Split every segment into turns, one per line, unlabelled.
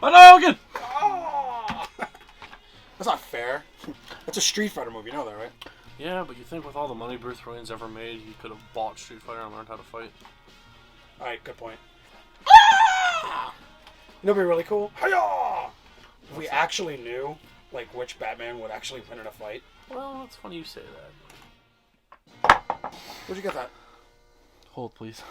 Hadouken!
Oh! That's not fair. That's a Street Fighter movie, you know that, right?
Yeah, but you think with all the money Bruce Wayne's ever made, he could have bought Street Fighter and learned how to fight.
Alright, good point. You know what'd be really cool? Hi-yah! If we actually knew, like, which Batman would actually win in a fight.
Well, it's funny you say that.
Where'd you get that?
Hold, please.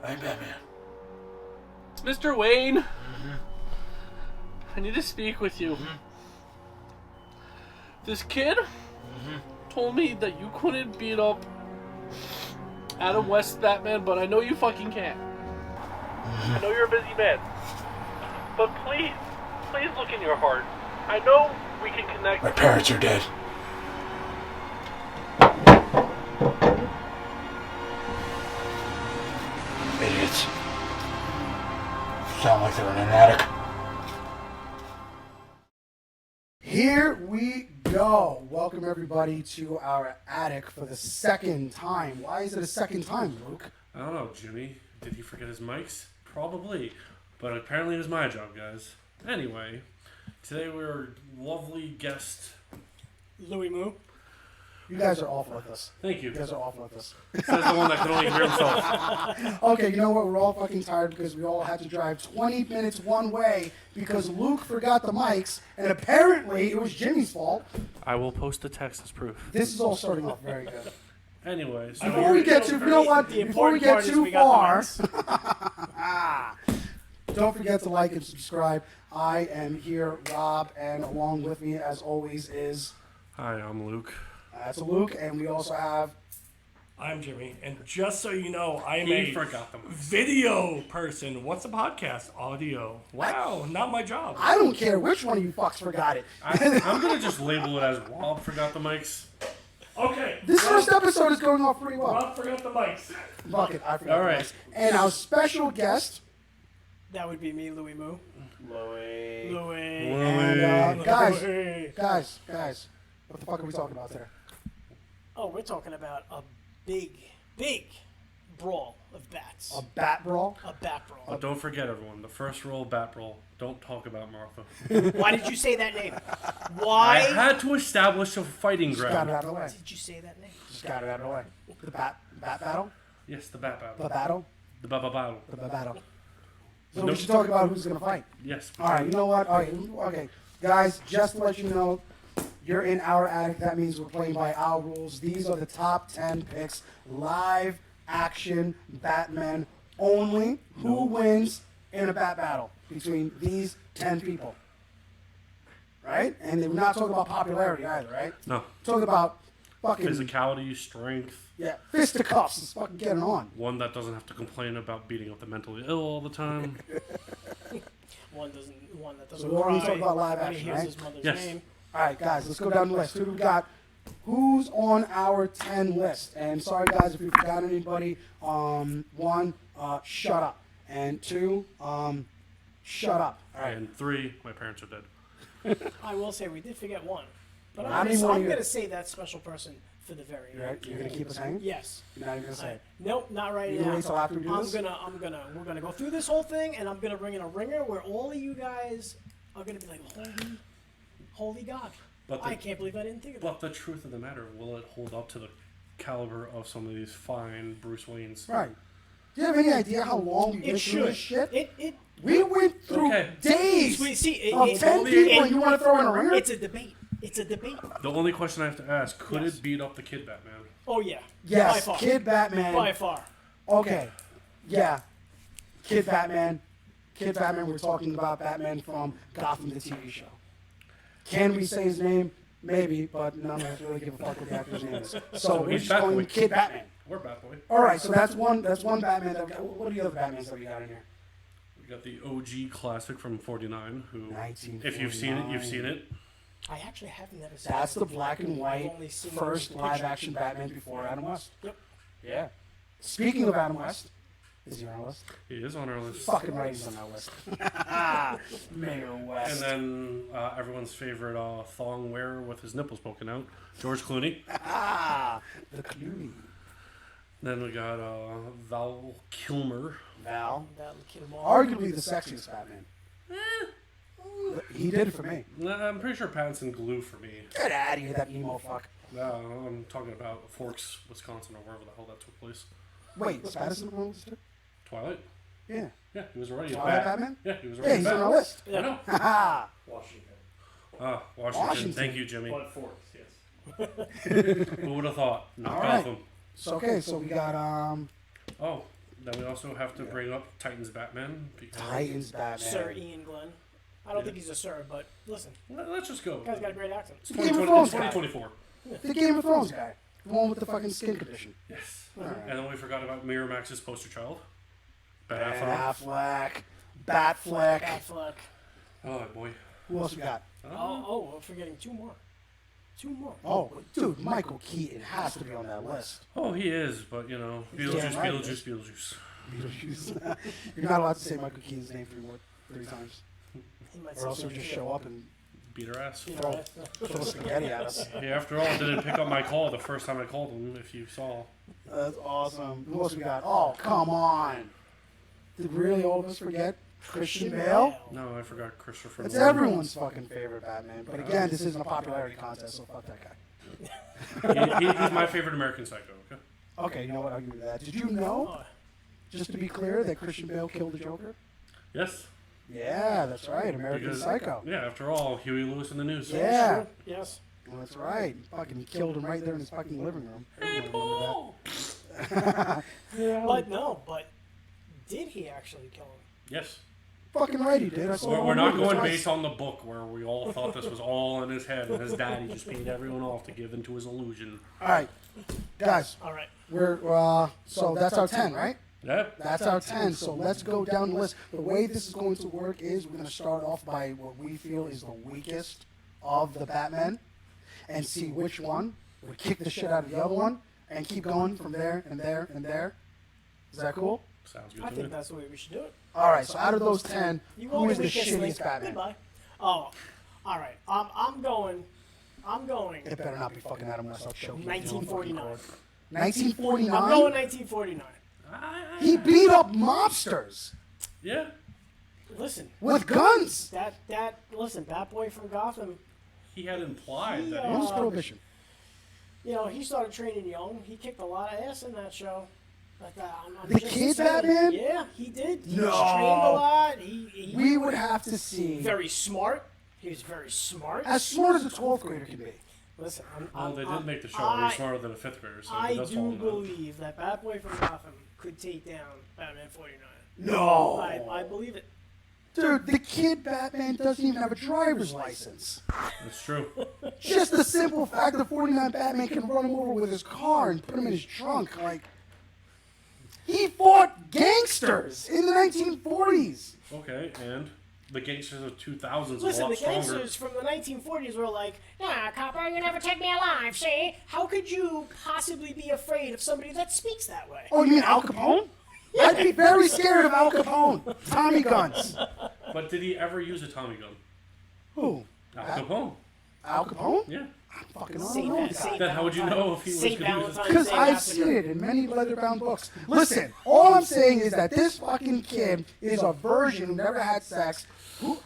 I'm Batman.
Mr. Wayne! I need to speak with you. This kid told me that you couldn't beat up Adam West Batman, but I know you fucking can. I know you're a busy man. But please look in your heart. I know we can connect.
My parents are dead. Idiots. Sound like they're in an attic. Here we go. Welcome everybody to our attic for the second time. Why is it a second time, Luke?
I don't know, Jimmy. Did he forget his mics? Probably. But apparently it was my job, guys. Anyway, today we're lovely guest
LouieMoon.
You guys are awful with us.
Thank you.
You guys are awful with us.
Says the one that can only hear himself.
Okay, you know what? We're all fucking tired because we all had to drive 20 minutes one way because Luke forgot the mics, and apparently it was Jimmy's fault.
I will post the text as proof.
This is all starting off very good.
Anyway, so
Before we get too far, don't forget to like and subscribe. I am here, Rob, and along with me, as always, is...
Hi, I'm Luke.
That's Luke, and we also have...
I'm Jimmy, and just so you know, I'm
He
a
forgot them.
video person. What's a podcast? Audio. Wow, not my job.
I don't care which one of you fucks forgot it.
I'm going to just label it as Rob forgot the mics.
Okay.
This first episode is going off pretty well.
Rob forgot the mics.
Fuck it, I forgot
All
the
right.
mics. And our special guest...
That would be me, LouieMoon.
Louie.
And guys,
Louie.
guys, what the fuck are we talking about today?
Oh, we're talking about a big brawl of bats.
A bat brawl?
A bat brawl.
But don't forget, everyone, the first rule of Bat Brawl, don't talk about Martha.
Why did you say that name?
I
Why
had to establish a fighting
Just got it
ground.
out of the way.
did you say that name?
Just got it out of the way. The bat battle?
Yes, the Bat Battle.
The battle?
The Baba Battle.
The battle. So
Nope.
we should talk about who's going to fight.
Yes.
All right, you know what? All right, okay. Guys, just to let you know, you're in our attic. That means we're playing by our rules. These are the top 10 picks. Live action Batman only. Who wins in a bat battle between these 10 people? Right? And we're not talking about popularity either, right?
No.
We're talking about fucking...
Physicality, strength.
Yeah, fisticuffs. Let's fucking get it on.
One that doesn't have to complain about beating up the mentally ill all the time.
One that doesn't
So we're only
cry
talking about live
when he
action,
hears
right?
his mother's
Yes.
name.
All right, guys, let's go down the list. Who do we got? Who's on our 10 list? And sorry, guys, if we forgot anybody. One, shut up. And two, shut up. All right.
And 3, my parents are dead.
I will say we did forget one. But
Not
I'm
anymore,
going
you-
to say that special person for the very
You're,
end.
you're gonna keep us hanging?
Yes.
You're not even gonna say it.
Nope, not right
You
now.
gonna wait till after we do this?
We're gonna go through this whole thing, and I'm gonna bring in a ringer where all of you guys are gonna be like, holy God!
But
I can't believe I didn't think of that.
But the truth of the matter, will it hold up to the caliber of some of these fine Bruce Waynes?
Right. Do you have any idea how long we
It
went through this
should.
shit? We went through
Okay.
days
See,
of 10 people, and you want to throw in a ringer?
It's a debate. It's a debate.
The only question I have to ask, could
Yes.
it beat up the Kid Batman?
Oh yeah.
Yes,
By far.
Kid Batman.
By far.
Okay. Yeah. Kid Batman. Kid Batman, we're talking about Batman from Gotham, the TV show. Can we say his name? Maybe, but none of us really give a fuck what the actor's name is. So we're
he's
just calling him
Batboy.
Kid Batman.
Or Batboy.
All right, so that's one Batman. What are the other Batmans that we got in here?
We got the OG classic from 49, who,
1949.
if you've seen it, you've seen it.
I actually haven't never seen
That's
it.
the black and
I've
white
only seen
first
the
live
picture.
action Batman before Adam West.
Yep.
Yeah. Speaking of Adam West, Is he on our list?
He is on our list.
Fucking right, he's on our list. Mayor West.
And then everyone's favorite thong wearer with his nipples poking out, George Clooney.
The Clooney.
Then we got Val Kilmer.
Val.
That'll kill him all.
Arguably the sexiest Batman. He did it for me.
I'm pretty sure Pattinson glue for me.
Get out of here, that emo fuck.
I'm talking about Forks, Wisconsin, or wherever the hell that took place.
Wait, was Pattinson on this too?
Twilight?
Yeah.
Yeah, he was already a
Twilight
bat.
Batman?
Yeah, he was
Yeah,
already
he's
a
on
bat.
our list.
I know.
Haha.
Washington.
Washington. Thank you, Jimmy.
But Forks, yes.
Who would have thought? Not
All right.
Gotham.
So okay, so we got
Oh, then we also have to bring up Titans Batman. Because
Titans Batman.
Sir Ian Glenn. I don't think he's a sir, but listen,
Let's just go.
the guy's got a great accent.
It's
Game of
2020
Thrones
it's
guy.
2024.
The Game of Thrones guy. The one with the fucking skin condition.
Yes.
Alright.
And then we forgot about Miramax's poster child. Ben
Ben
Affleck.
Affleck. Batfleck.
Affleck.
Oh, boy.
Who else we got?
Oh, we're forgetting two more.
Oh, dude, Michael Keaton has to be on that list.
Oh, he is, but, you know,
Damn
Beetlejuice,
right,
Beetlejuice, Beetlejuice.
Beetlejuice. You're not allowed to say Michael Keaton's name three times.
He might
Or else he'll just show up and
Beat her ass.
You know,
throw spaghetti at us.
He, after all, didn't pick up my call the first time I called him, if you saw.
That's awesome. Who else we got? Oh, come on. Did really all of us forget Christian Bale?
No, I forgot Christopher
It's
Nolan.
everyone's fucking favorite Batman. But again, this isn't a popularity contest, so fuck that guy.
He's my favorite American Psycho, okay?
Okay, you know what? I'll give you that. Did you know, just to be clear, that Christian Bale killed the Joker?
Yes.
Yeah, that's right. American
Because,
Psycho.
Yeah, after all, Huey Lewis in the news.
Yeah.
Yes.
Well, that's right. Fucking killed him right there in his fucking living room.
Hey,
Everyone remember
Paul!
that. Yeah.
But did he actually kill him?
Yes.
Fucking right he did. I saw it
We're
on
not
the news
going
twice.
based on the book where we all thought this was all in his head and his daddy just paid everyone off to give into his illusion.
All right, guys,
All right.
we're so that's our 10, right?
Yeah.
That's our 10. So let's go down the list. The way this is going to work is we're going to start off by what we feel is the weakest of the Batman, and see which one would kick the shit out of the other one, and keep going from there and there and there. Is that cool?
Sounds good
I
to
think
me.
that's the way we should do it.
All right. So out of those 10,
You
who
go
is
the
the
weakest link.
shittiest Batman?
Goodbye. Oh, all right. I'm going.
It better not be fucking Adam West. I'll choke you.
1949.
1949.
I'm going 1949.
He beat up mobsters
Yeah.
Listen,
with guns.
listen, Bat Boy from Gotham.
He had implied that
What
he
was Prohibition?
You know, he started training young. He kicked a lot of ass in that show. Like I'm
The
just
kid
saying.
Batman?
Yeah, he did. He
No.
was trained a lot. He
We would have to see.
very smart. He was very smart.
As smart as a 12th grader can be.
Listen,
Well, they didn't make the show.
I-
He's smarter than a fifth grader, so
I
he does
do
fall in that.
believe that Bat Boy from Gotham could take down Batman 49.
No.
I believe it.
Dude, the kid Batman doesn't even have a driver's license.
It's true.
Just the simple fact that 49 Batman can run him over with his car and put him in his trunk. Like, he fought gangsters in the 1940s.
Okay, and the gangsters of 2000s are a
Listen,
lot
the
stronger.
gangsters from the 1940s were like, nah, copper, you never take me alive, see? How could you possibly be afraid of somebody that speaks that way?
Oh, you mean Al Capone? I'd be very scared of Al Capone. Tommy guns.
But did he ever use a Tommy gun?
Who?
Al Capone.
Al Capone?
Yeah.
Fucking
Saint
unknown
Val-
guy.
Saint
Then how would you know if he was
Saint
gonna use it?
Valentine's
Because
Day
I've
Massacre.
seen it in many leather-bound books. Listen, all I'm saying is that this fucking kid is a virgin who never had sex.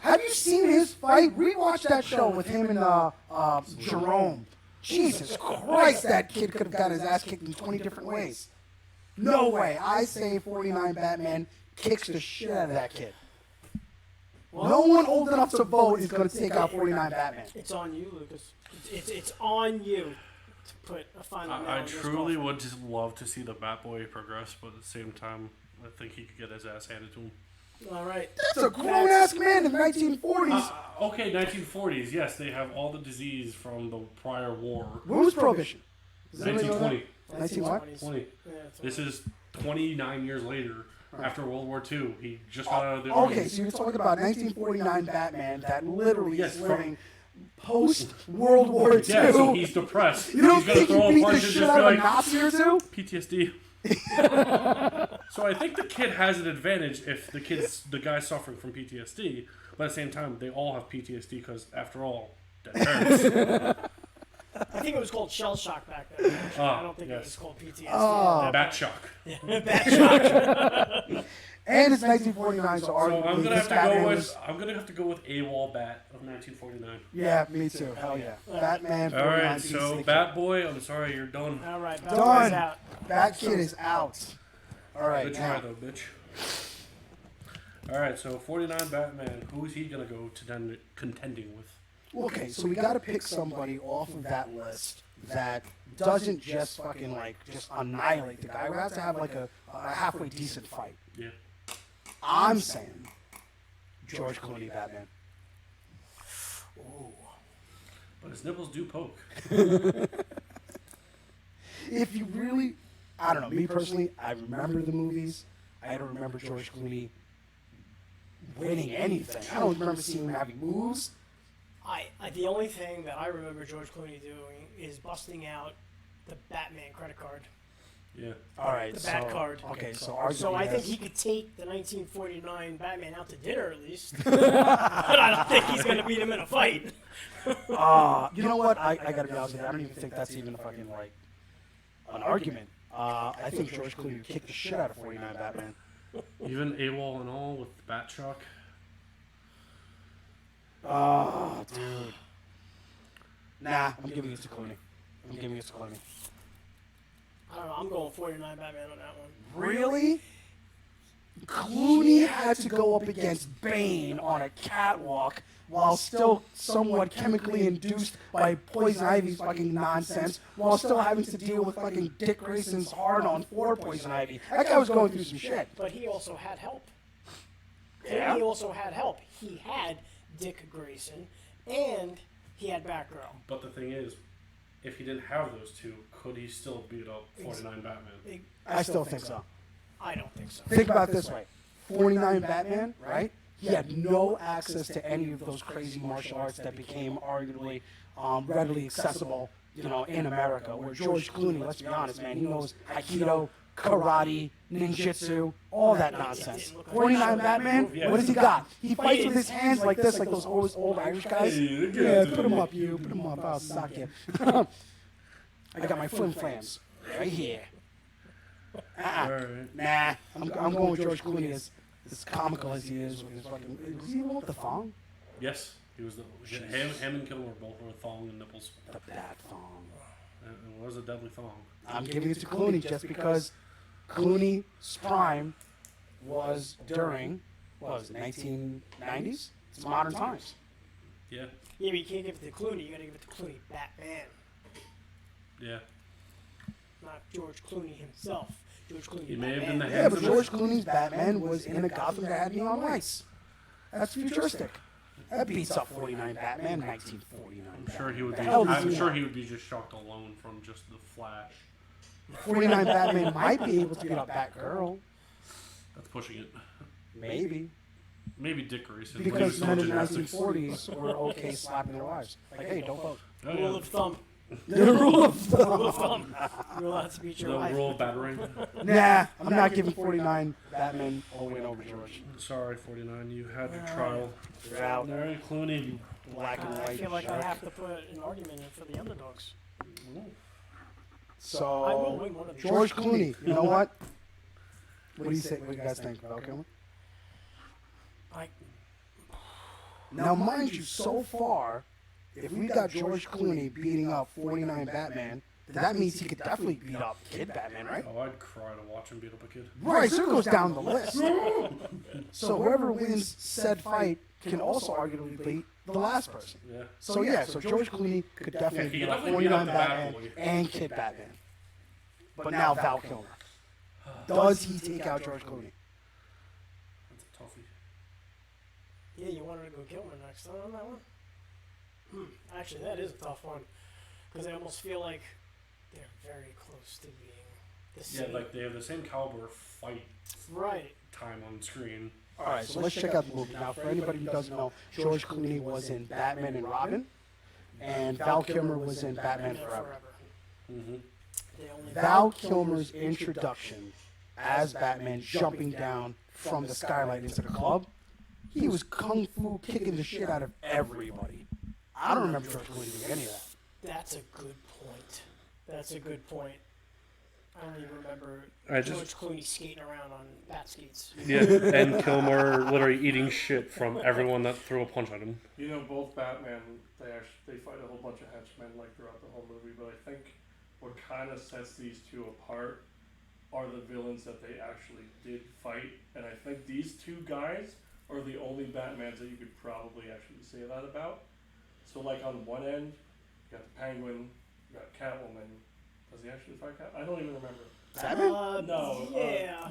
Have you seen his fight? Rewatch that show with him and Jerome. Jesus Christ, that kid could have got his ass kicked in 20 different ways. No way. I say 49 Batman kicks the shit out of that kid. No one old enough to vote is going to take out 49 Batman.
It's on you, Lucas. It's on you to put a final nail
I
in this
truly
coffin.
would just love to see the Batboy progress, but at the same time, I think he could get his ass handed to him.
All right.
That's a grown-ass man in the 1940s.
Okay, 1940s, yes, they have all the disease from the prior war.
When was Prohibition? Does anybody know that?
1920.
19 what?
20.
Yeah, it's
This is 29 years later, after World War II. He just got out of the
Okay,
army.
so you're talking about 1949 Batman that literally
Yes,
is
from-
living post-World War II.
Yeah, so he's depressed.
You don't
He's gonna
think
throw
he
a
beat
punch
the
and
shit
just
out
be
of a
like,
Nazi or two?
PTSD. So I think the kid has an advantage if the guy's suffering from PTSD, but at the same time, they all have PTSD because, after all, dead parents.
I think it was called shell shock back then. Actually. I don't think it
yes.
was called PTSD.
Oh.
Bat shock.
Bat shock.
And it's 1949, so
So
arguably
I'm gonna
this
have to go
Batman
with
was...
AWOL Bat of 1949.
Yeah, me too. Hell yeah. Batman,
All
49
right,
beats
so
the
Bat Boy, I'm sorry, you're done.
All right, Bat
Done.
Boy's out.
Kid. Bat Kid is out. All right,
Good try
now.
though, bitch. All right, so 49 Batman. Who's he gonna go to contending with?
Okay, so we got to pick somebody off of that list that doesn't just fucking like just annihilate the guy. We have to have like a halfway decent fight.
Yeah.
I'm saying George Clooney Batman.
But his nipples do poke.
If you really, I don't know, me personally, I remember the movies. I don't remember George Clooney winning anything. I don't remember seeing him having moves.
The only thing that I remember George Clooney doing is busting out the Batman credit card.
Yeah.
All right,
The Bat card.
Okay, so
So
arguably
I think
yes.
he could take the 1949 Batman out to dinner at least. But I don't think he's going to beat him in a fight.
You know what? I gotta be honest with you. I don't even think that's even a fucking like an argument. I think George Clooney would kick the shit out of 49 Batman.
Even AWOL and all with Bat shock.
Oh, dude. Nah, I'm giving it to Clooney.
I don't know. I'm going 49 Batman on that one.
Really? Clooney had to go up against Bane on a catwalk while still somewhat chemically induced by Poison Ivy's fucking nonsense, while still having to deal with fucking Dick Grayson's hard-on for Poison Ivy. That guy was going through some shit.
But he also had help.
Yeah?
He also had help. He had Dick Grayson, and he had Batgirl.
But the thing is, if he didn't have those two, could he still beat up 49 Batman?
I still think so.
I don't think so.
Think about it this way. 49 Batman, right? He had no access to any of those crazy martial arts that became arguably readily accessible, in America. Where George Clooney, let's be honest, man, he knows Aikido, karate, ninjutsu, all that nonsense. 49 Batman, what does he got? He fights with his hands like this, like those old Irish guys. Yeah, put him up, you. Put him up, I'll sock you. I got my flim flams right here.
Alright.
Nah, I'm going with George Clooney as comical as he is with his fucking. Was he the one with the thong?
Yes, he was him and Kilmer both were thong and nipples.
The bad thong.
It was a deadly thong.
I'm giving it to Clooney just because Clooney's prime was during, what was it, 1990s? It's modern times.
Yeah,
Yeah, but you can't give it to Clooney. You got to give it to Clooney Batman,
yeah.
not George Clooney himself. George Clooney.
He may have
Batman.
been the
Yeah, but
handsome.
George Clooney's Batman was in a Gotham that had neon lights. That's futuristic. That beats up 49 Batman, 1949.
I'm sure he would be.
The hell does
I'm
he
sure
know?
he would be just shocked alone from just the Flash.
49 Batman might be able to beat up Batgirl.
That's pushing it.
Maybe.
Maybe Dick Grayson.
Because
Maybe
men in the
gymnastics.
1940s were okay slapping their wives. Like, hey, don't vote.
Oh,
Rule
yeah.
of thumb.
The rule of
Rule of thumb. You're allowed to beat your
The
wife.
rule of battering.
Nah, I'm not giving 49 Batman a win over George.
Sorry, 49. You had your trial.
You're out.
All right, Clooney.
Black and
I
white.
feel like I
jerk.
have to put an argument in for the underdogs. I will
So,
win one of these.
George Clooney, you know what? What do you say? What do you guys think? Val Kilmer?
I,
Now, mind you, so far, if we got George Clooney beating up 49 Batman, then that means he could definitely beat up Kid Batman, right?
Oh, I'd cry to watch him beat up a kid.
Right, so it goes down the list. So whoever wins said fight can also arguably beat the last person.
Yeah.
So yeah, so George Clooney could definitely
Yeah, he
beat
could
up
definitely beat up
49
the
Batman
Batboy.
and Kid Batman. But now Val Kilmer. Does he take out George Clooney?
That's a toughie.
yeah, you wanted to go Kilmer next time on that one? Actually, that is a tough one. Because I almost feel like they're very close to being the
Yeah,
same.
like they have the same caliber fight
Right.
time on screen.
All right, so let's check out the movie. Now, for anybody who doesn't know, George Clooney was in Batman and Robin, and Val Kilmer was in Batman Forever.
Mm-hmm.
Val Kilmer's introduction as Batman jumping down from the skylight into the club, he was kung fu kicking the shit out of everybody. I don't remember George Clooney doing any of that.
That's a good point. That's a good point. I don't even remember
I
George
just-
Clooney skating around on bat skates.
Yeah, and Kilmer literally eating shit from everyone that threw a punch at him.
You know, both Batman, they fight a whole bunch of henchmen like throughout the whole movie, but I think what kind of sets these two apart are the villains that they actually did fight, and I think these two guys are the only Batmans that you could probably actually say that about. So like on one end, you got the Penguin, you got Catwoman. Does he actually fight Catwoman? I don't even remember.
Batman?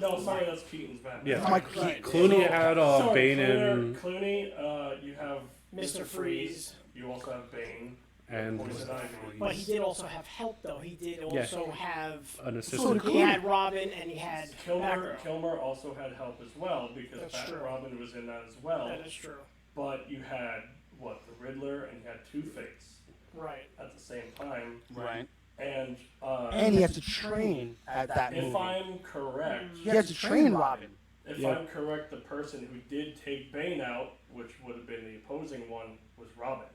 No, sorry, that's Keaton's Batman.
Yeah.
Mike
Right.
Clooney had
Sorry,
Bane and
Clooney, you have
Mr. Freeze.
You also have Bane.
and
Poison Ivy.
But he did also have help, though. He did also have.
an
So
assistant.
did
He had Robin and he had
Kilmer
Batgirl.
also had help as well because
That's true.
Robin was in that as well.
That is true.
But you had the Riddler and you had Two-Face
Right.
at the same time,
Right.
and
And he had to train at that
if
movie.
I'm correct,
He had to train Robin.
if
Yeah.
I'm correct, the person who did take Bane out, which would have been the opposing one, was Robin.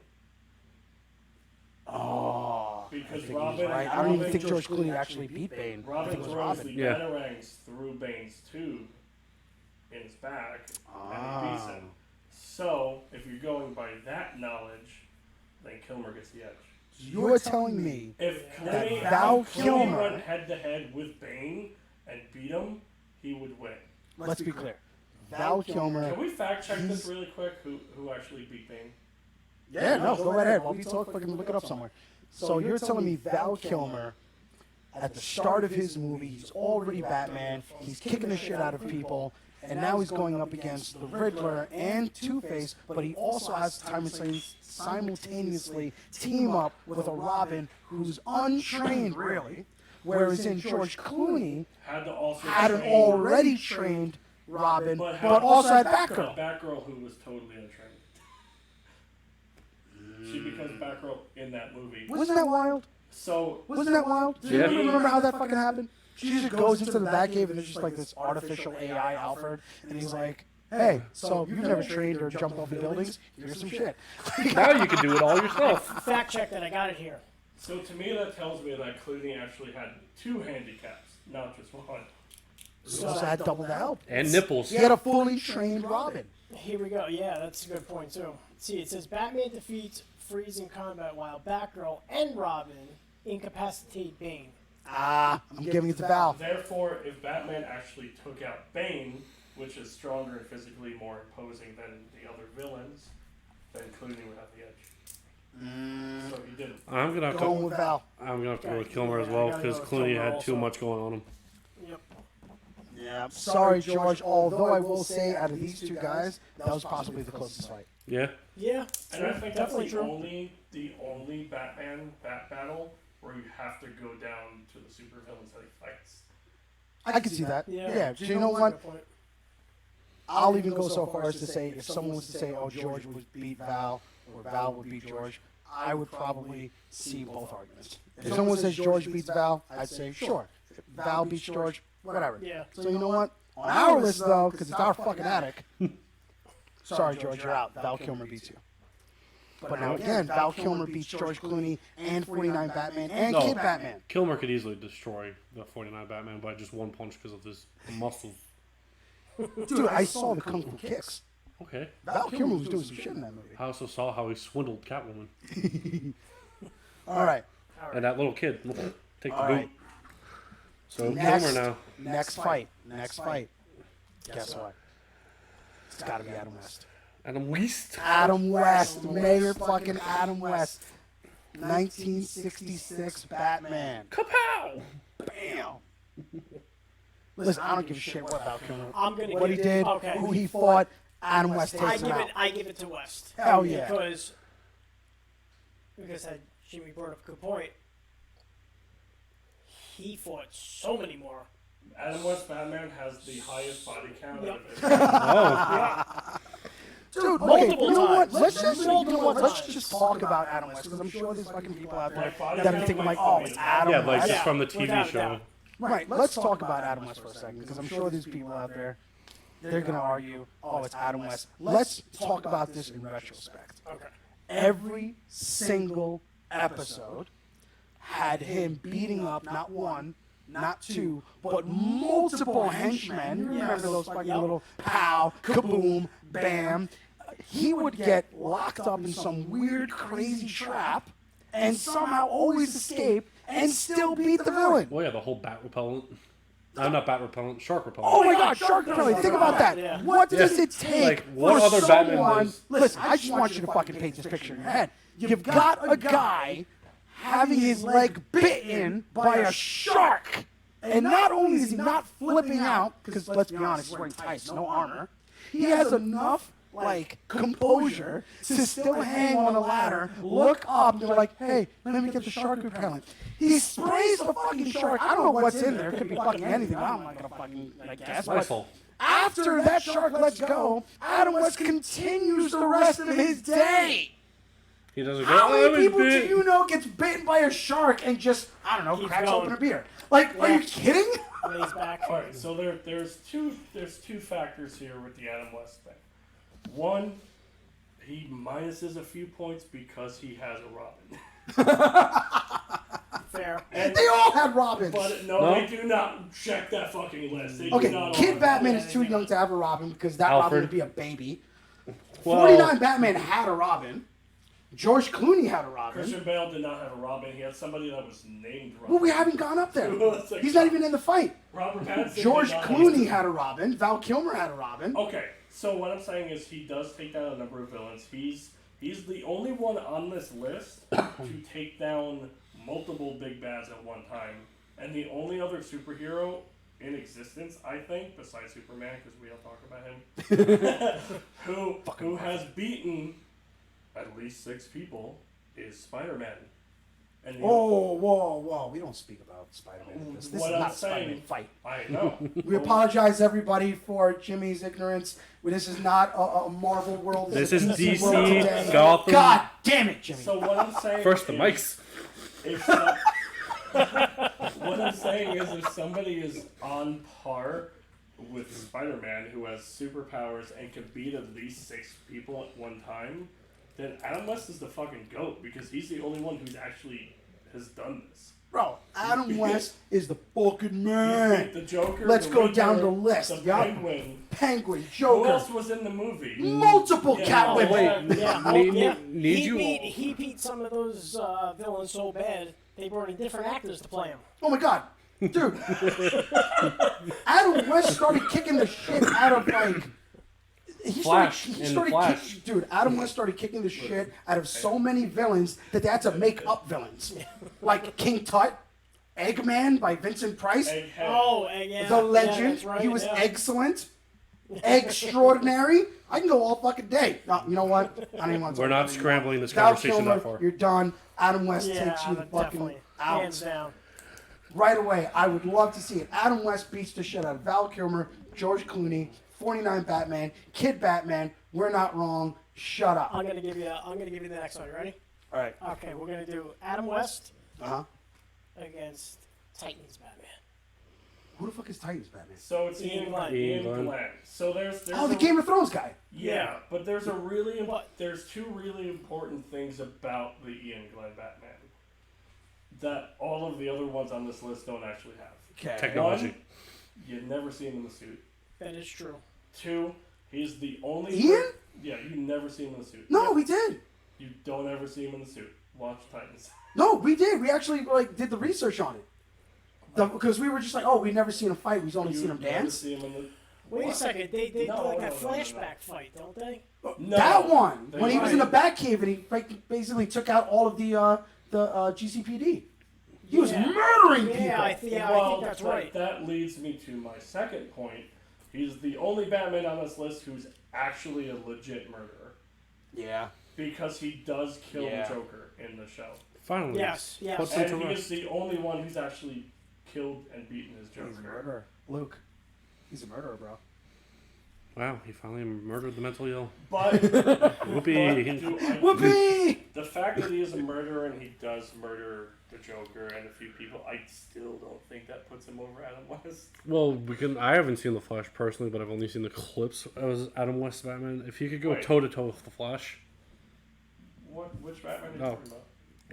Oh.
Because
I think
Robin,
he's right. I don't even think George Clooney actually beat Bane. I
Robin
think it was
throws
Robin.
the
Yeah.
batarangs through Bane's tube in his back, and he beats him. So, if you're going by that knowledge, then Kilmer gets the edge.
You're telling me
If
That
Clooney,
Val
if Clooney
Kilmer-
went head to head with Bane and beat him, he would win.
let's be clear. Val Kilmer.
Can we fact check this really quick? Who actually beat Bane?
Yeah, no, go right ahead. While we talk, fucking look it up somewhere. So you're telling me Val Kilmer, at the start of his movie, he's already Batman. He's kicking the shit out of people, and now he's going up against the Riddler and Two-Face, but he also has time to simultaneously team up with a Robin who's untrained, really. Whereas in George Clooney,
Had to also
had an
train-
already trained Robin, but
had-
also had
a
Batgirl.
Batgirl who was totally untrained. She becomes Batgirl in that movie.
Wasn't that wild?
So
Wasn't that wild? Do you
Yeah.
remember how that fucking happened? She just goes into the Batcave and there's just like this artificial AI Alfred, and he's like, "Hey, so you've never trained or jumped off the buildings? Here's some shit."
Now you can do it all yourself.
Fact check that. I got it here.
So to me, that tells me that Clooney actually had two handicaps, not just one.
He also had double the help.
And nipples.
He had a fully trained Robin.
Here we go. Yeah, that's a good point too. See, it says Batman defeats Freeze in combat while Batgirl and Robin incapacitate Bane.
Ah, I'm giving it to Val.
Therefore, if Batman actually took out Bane, which is stronger and physically more imposing than the other villains, then Clooney would have the edge. So he didn't.
I'm gonna have
Going
to.
with Val.
I'm gonna have to go with Kilmer as well because Clooney had too much going on him.
Yep.
Yeah. Sorry, George. Although I will say, out of these two guys, that was possibly the closest fight.
Yeah.
Yeah.
And I think that's
definitely
the
true.
only Batman bat battle where you have to go down to the supervillains that he fights.
I can see that. Yeah. So you know
that's a
what?
good point.
I'll even go so far as to say, if someone was to say, "Oh, George would beat Val," or "Val would beat George," I would probably see both arguments. If someone says George beats Val, I'd say, "Sure." Val beats George, whatever.
Yeah.
So you know what? On our list, though, because it's our fucking attic. Sorry, George, you're out. Val Kilmer beats you. But now again, Val Kilmer beats George Clooney and 49 Batman and
No.
Kid Batman.
Kilmer could easily destroy the 49 Batman by just one punch because of his muscles.
Dude, I saw the Kung Fu Kicks.
Okay.
Val Kilmer was doing some shit in that movie.
I also saw how he swindled Catwoman.
All right.
And that little kid. Take the
All
boot.
right.
So
Next,
Kilmer now.
next fight. Guess what? It's got to be Adam West.
Adam West.
Adam West, Mayor fucking Adam West. 1966 Batman.
Kapow!
Bam. Listen, I don't give a shit what Val Kilmer,
I'm gonna
what he
give
did,
Okay.
who he fought. Adam West
I
takes him
give
out.
it. I give it to West.
Hell yeah.
Because Jimmy brought up a good point. He fought so many more.
Adam West Batman has the highest body count
Yep.
out of everyone.
Oh.
Dude, okay,
Multiple
you know what?
times.
Let's just talk about Adam West because I'm sure there's fucking people out there that are thinking like, oh, it's Adam
Yeah, like
West.
it's from the TV
without a
show.
doubt.
Right. Let's talk about Adam West for a second because I'm sure there's people out there. They're gonna argue, oh, it's Adam West. Let's talk about this in retrospect.
Okay.
Every single episode had him beating up not one, not two, but multiple henchmen. You remember those fucking little pow, kaboom, bam. He would get locked up in some weird, crazy trap and somehow always escape and still beat the villain.
Well, yeah, the whole bat repellent. Not bat repellent, shark repellent.
Oh my God, shark repellent! Think about that.
Yeah.
What does it take
Like, what
for
other Batman
someone?
does?
Listen, I just want you to fucking paint this picture in your head. You've got a guy having his leg bitten by a shark, and not only is he not flipping out, because let's be honest, he's wearing tights, no armor. He has enough like composure to still hang on a ladder, look up, and they're like, "Hey, let me get the shark repellent." He sprays the fucking shark. I don't know what's in there. It could be fucking anything. I'm not gonna fucking guess. But
Lysol.
after that shark lets go, Adam West continues the rest of his day.
He doesn't go,
How
"Oh, I
many
was
people
bit."
do you know gets bitten by a shark and just, I don't know,
Keeps
cracks
going.
open a beer? Like, are you kidding?
Lays back.
All right, so there's two factors here with the Adam West thing. One, he minuses a few points because he has a Robin.
Fair.
And,
They all had Robins.
but
No?
they do not check that fucking list. They do
Okay,
not
Kid
all-
Batman is too young to have a Robin because that Robin
Alfred.
would be a baby.
Well,
49 Batman had a Robin. George Clooney had a Robin.
Christian Bale did not have a Robin. He had somebody that was named Robin.
Well, we haven't gone up there.
It's like-
He's not even in the fight.
Robert Pattinson.
George
did not
Clooney had a Robin. Val Kilmer had a Robin.
Okay, so what I'm saying is he does take down a number of villains. He's the only one on this list to take down multiple big bads at one time, and the only other superhero in existence, I think, besides Superman, because we all talk about him, who has beaten at least 6 people is Spider-Man. And the
Whoa. We don't speak about Spider-Man. This is
What I'm
not a Spider-Man
saying-
fight.
I know.
We apologize, everybody, for Jimmy's ignorance. This is not a Marvel world.
This
is a
is
DC world
DC,
today.
Gotham.
God damn it, Jimmy.
So what I'm saying
First the
is,
mics.
If what I'm saying is, if somebody is on par with Spider-Man, who has superpowers and can beat at least 6 people at one time, then Adam West is the fucking GOAT because he's the only one who's actually has done this.
Bro, Adam West is the fucking man.
The Joker.
Let's
the
go
Riddler,
down the list.
The
Yup.
Penguin.
Penguin,
Who
Joker,
else was in the movie?
multiple
Yeah,
Catwoman.
wait.
Yeah,
Need
he
you-
he beat some of those villains so bad they brought in different actors to play him.
Oh my God, dude. Adam West started kicking the shit out of like.
Flash, in the
started
Flash.
dude, Adam West started kicking the shit out of so many villains that they had to make up villains. Like King Tut, Eggman by Vincent Price,
Egghead.
Oh, yeah.
The Legend.
Yeah, that's right,
He was
yeah.
excellent. Extraordinary. I can go all fucking day. No, you know what? I don't even want to
We're
talk
not
about it
scrambling this
anymore. Val
conversation
Kilmer,
that far.
you're done. Adam West
Yeah,
takes you the fucking
definitely.
out.
Hands down.
Right away. I would love to see it. Adam West beats the shit out of Val Kilmer, George Clooney, 49 Batman, Kid Batman. We're not wrong. Shut up.
I'm gonna give you the next one. You ready?
All right.
Okay, we're gonna do Adam West
Uh-huh.
against Titans Batman.
Who the fuck is Titans Batman?
So it's
Ian
Ian
Glenn.
Ian
Ian
Glenn. So there's
Oh, the
a-
Game of Thrones guy.
Yeah, but there's there's 2 really important things about the Ian Glenn Batman that all of the other ones on this list don't actually have.
Okay.
Technology.
One, you never see him in the suit.
That is true.
2, he's the only.
Ian?
Yeah, you never see him in the suit.
No, we did.
You don't ever see him in the suit. Watch Titans.
No, we did. We actually like did the research on it. Because we were just like, oh, we've never seen him fight. We've only
You
seen him
never
dance.
see him in the.
Wait a second. They do
No,
like that
no, no, no, no.
flashback fight, don't they?
No,
That one,
they
when he was in the
fight.
Batcave and he like, basically took out all of the GCPD. He was
Yeah.
murdering people.
Yeah, I think that's right.
That leads me to my second point. He's the only Batman on this list who's actually a legit murderer.
Yeah.
Because he does kill
Yeah.
the Joker in the show.
Finally.
Yes, yes.
Puts him to
And he is
rest.
the only one who's actually killed and beaten his
He's a
Joker.
murderer. Luke. He's a murderer, bro.
Wow, he finally murdered the mentally ill.
But,
Whoopee!
Whoopee!
the fact that he is a murderer and he does murder the Joker and a few people, I still don't think that puts him over Adam West.
Well, I haven't seen the Flash personally, but I've only seen the clips of Adam West's Batman. If he could go
Wait.
toe to toe with the Flash,
Which Batman are you
Oh.
talking about?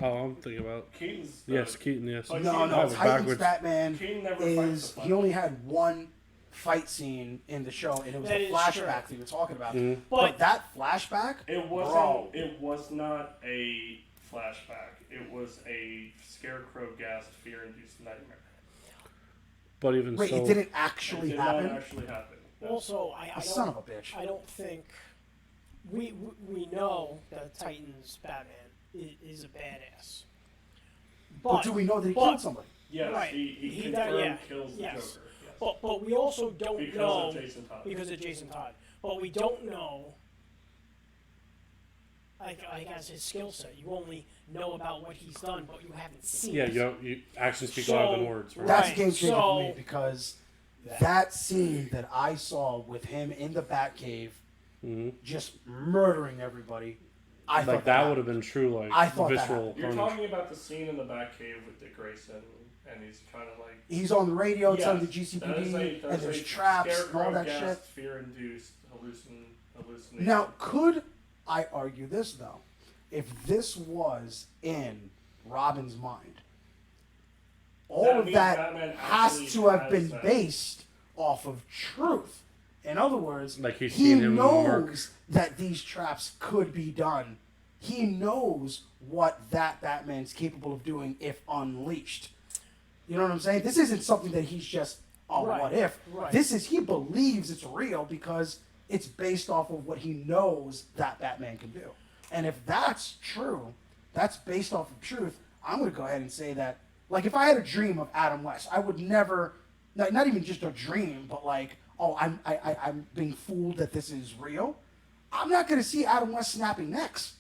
oh, I'm thinking about
Keaton's.
yes, Keaton, yes.
But
No,
Keaton-
no.
I was
Titans
backwards.
Batman
Keaton never fights
is
the Flash.
he only had one fight scene in the show, and it was
That
a
is
flashback
true.
that you were talking about.
Mhm.
But that flashback,
It wasn't.
Bro.
It was not a flashback. It was a scarecrow gassed fear-induced nightmare.
But even
wait,
so,
it didn't
It
actually
did
happen.
not actually happen. No.
Also, I
Son
don't,
of a bitch.
I don't think we know that Titans Batman is a badass.
But do we know that he
but-
killed somebody?
Yes,
Right.
he
He
confirmed
done- yeah.
kills the
Yes.
Joker. Yes.
But we also don't
Because
know
of Jason Todd.
because of Jason Todd. But we don't know. I guess his skill set. You only know about what he's done, but you haven't seen
yeah,
it.
you actions speak
So-
louder than words. Right?
That's
Right,
a game changer for me
so-
because that scene that I saw with him in the Batcave,
Mhm.
just murdering everybody, I
Like
thought
that would have been true, like
I thought that
visceral.
You're
carnage.
talking about the scene in the Batcave with Dick Grayson, and he's kind of like.
He's on the radio
Yes,
telling the
that
GCPD,
is a-
and there's traps and all that
scarecrow
shit.
gassed, fear-induced hallucination.
Now, could I argue this though? If this was in Robin's mind, all
That
of
means
that
Batman
has
actually
to have
has
been
that.
based off of truth. In other words,
Like he's
he
seen him
knows that these traps could be done. He knows what that Batman's capable of doing if unleashed. You know what I'm saying? This isn't something that he's just, oh,
Right,
what if?
right.
This is, he believes it's real because it's based off of what he knows that Batman can do. And if that's true, that's based off of truth, I'm going to go ahead and say that, like, if I had a dream of Adam West, I would never, not even just a dream, but like, oh, I'm being fooled that this is real. I'm not going to see Adam West snapping necks.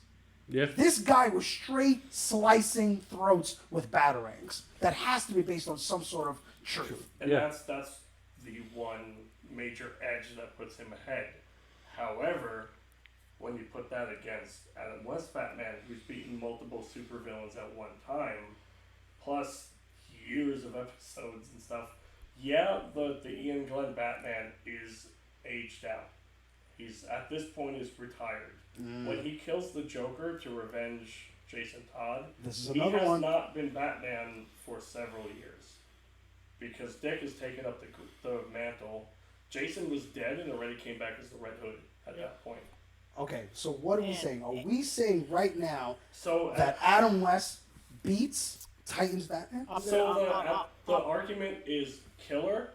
Yeah.
This guy was straight slicing throats with batarangs. That has to be based on some sort of truth.
And
Yeah.
that's the one major edge that puts him ahead. However, when you put that against Adam West Batman, who's beaten multiple supervillains at one time, plus years of episodes and stuff, yeah, the Ian Glenn Batman is aged out. He's at this point is retired. When he kills the Joker to revenge Jason Todd,
This is
he
another
has
one.
not been Batman for several years because Dick has taken up the mantle. Jason was dead and already came back as the Red Hood at that point.
Okay, so what are we
And-
saying? Are we saying right now
So
that Adam West beats Titans Batman?
I'm
So
gonna,
the argument is killer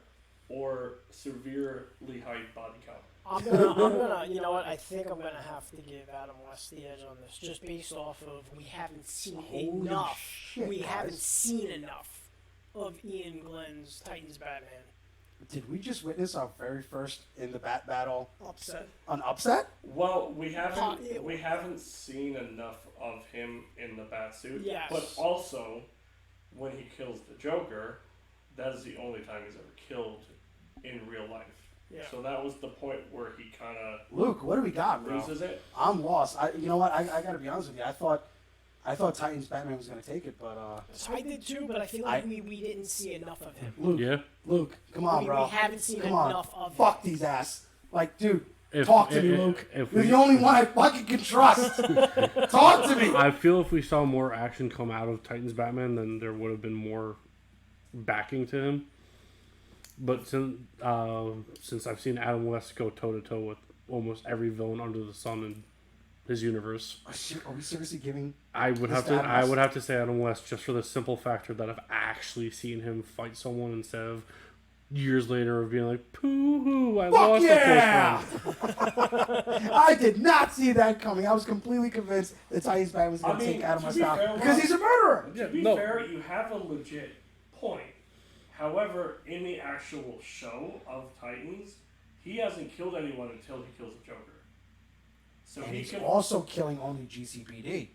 or severely high body count.
I'm gonna, you know what? I think I'm gonna have to give Adam West the edge on this, just based off of we haven't seen
Holy
enough.
shit,
we
guys.
haven't seen enough of Ian Glenn's Titans Batman.
Did we just witness our very first in the Bat battle
Upset.
an upset?
Well, we haven't seen enough of him in the Batsuit.
Yes.
But also, when he kills the Joker, that is the only time he's ever killed in real life.
Yeah.
So that was the point where he kind of
Luke, what do we got, bro?
loses it.
I'm lost. You know what? I gotta be honest with you. I thought Titans Batman was gonna take it, but
So I did too, but I feel like we didn't see enough of him.
Luke,
Yeah.
Luke, come on,
we
bro.
haven't seen
Come on.
enough of
Fuck
him.
these ass. Like, dude,
If-
talk to me,
if-
Luke.
if
You're
we-
the only one I fucking can trust. Talk to me.
I feel if we saw more action come out of Titans Batman, then there would have been more backing to him. But since I've seen Adam West go toe to toe with almost every villain under the sun in his universe,
Are we seriously giving?
I would
This
have
to
to
Adam
I
West?
would have to say Adam West just for the simple factor that I've actually seen him fight someone instead of years later of being like, "Pooh, I
Fuck
lost
yeah!
the first round."
I did not see that coming. I was completely convinced that Titans Batman was going
I
to
mean,
take Adam
to
West
be
out
fair,
because he's a murderer.
Yeah,
To be
no.
fair, you have a legit point. However, in the actual show of Titans, he hasn't killed anyone until he kills the Joker. So
And
he
he's
can
also killing only GCPD.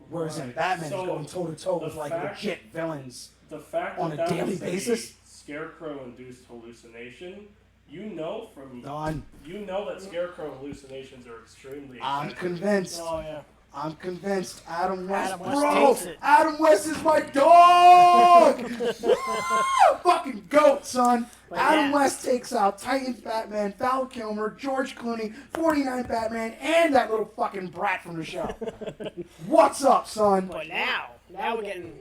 Whereas in
Right.
Batman,
So,
he's going toe to toe
the
with like
fact-
legit villains.
the fact
on
that
a
that
daily
was
basis?
a scarecrow-induced hallucination You know from
Done.
you know that Scarecrow hallucinations are extremely
I'm
eccentric.
convinced.
Oh yeah.
I'm convinced. Adam West,
Adam West
bro.
takes it.
Adam West is my dog. Fucking goat, son.
But
Adam
yeah.
West takes out Titans Batman, Val Kilmer, George Clooney, 49 Batman, and that little fucking brat from the show. What's up, son?
But now we're getting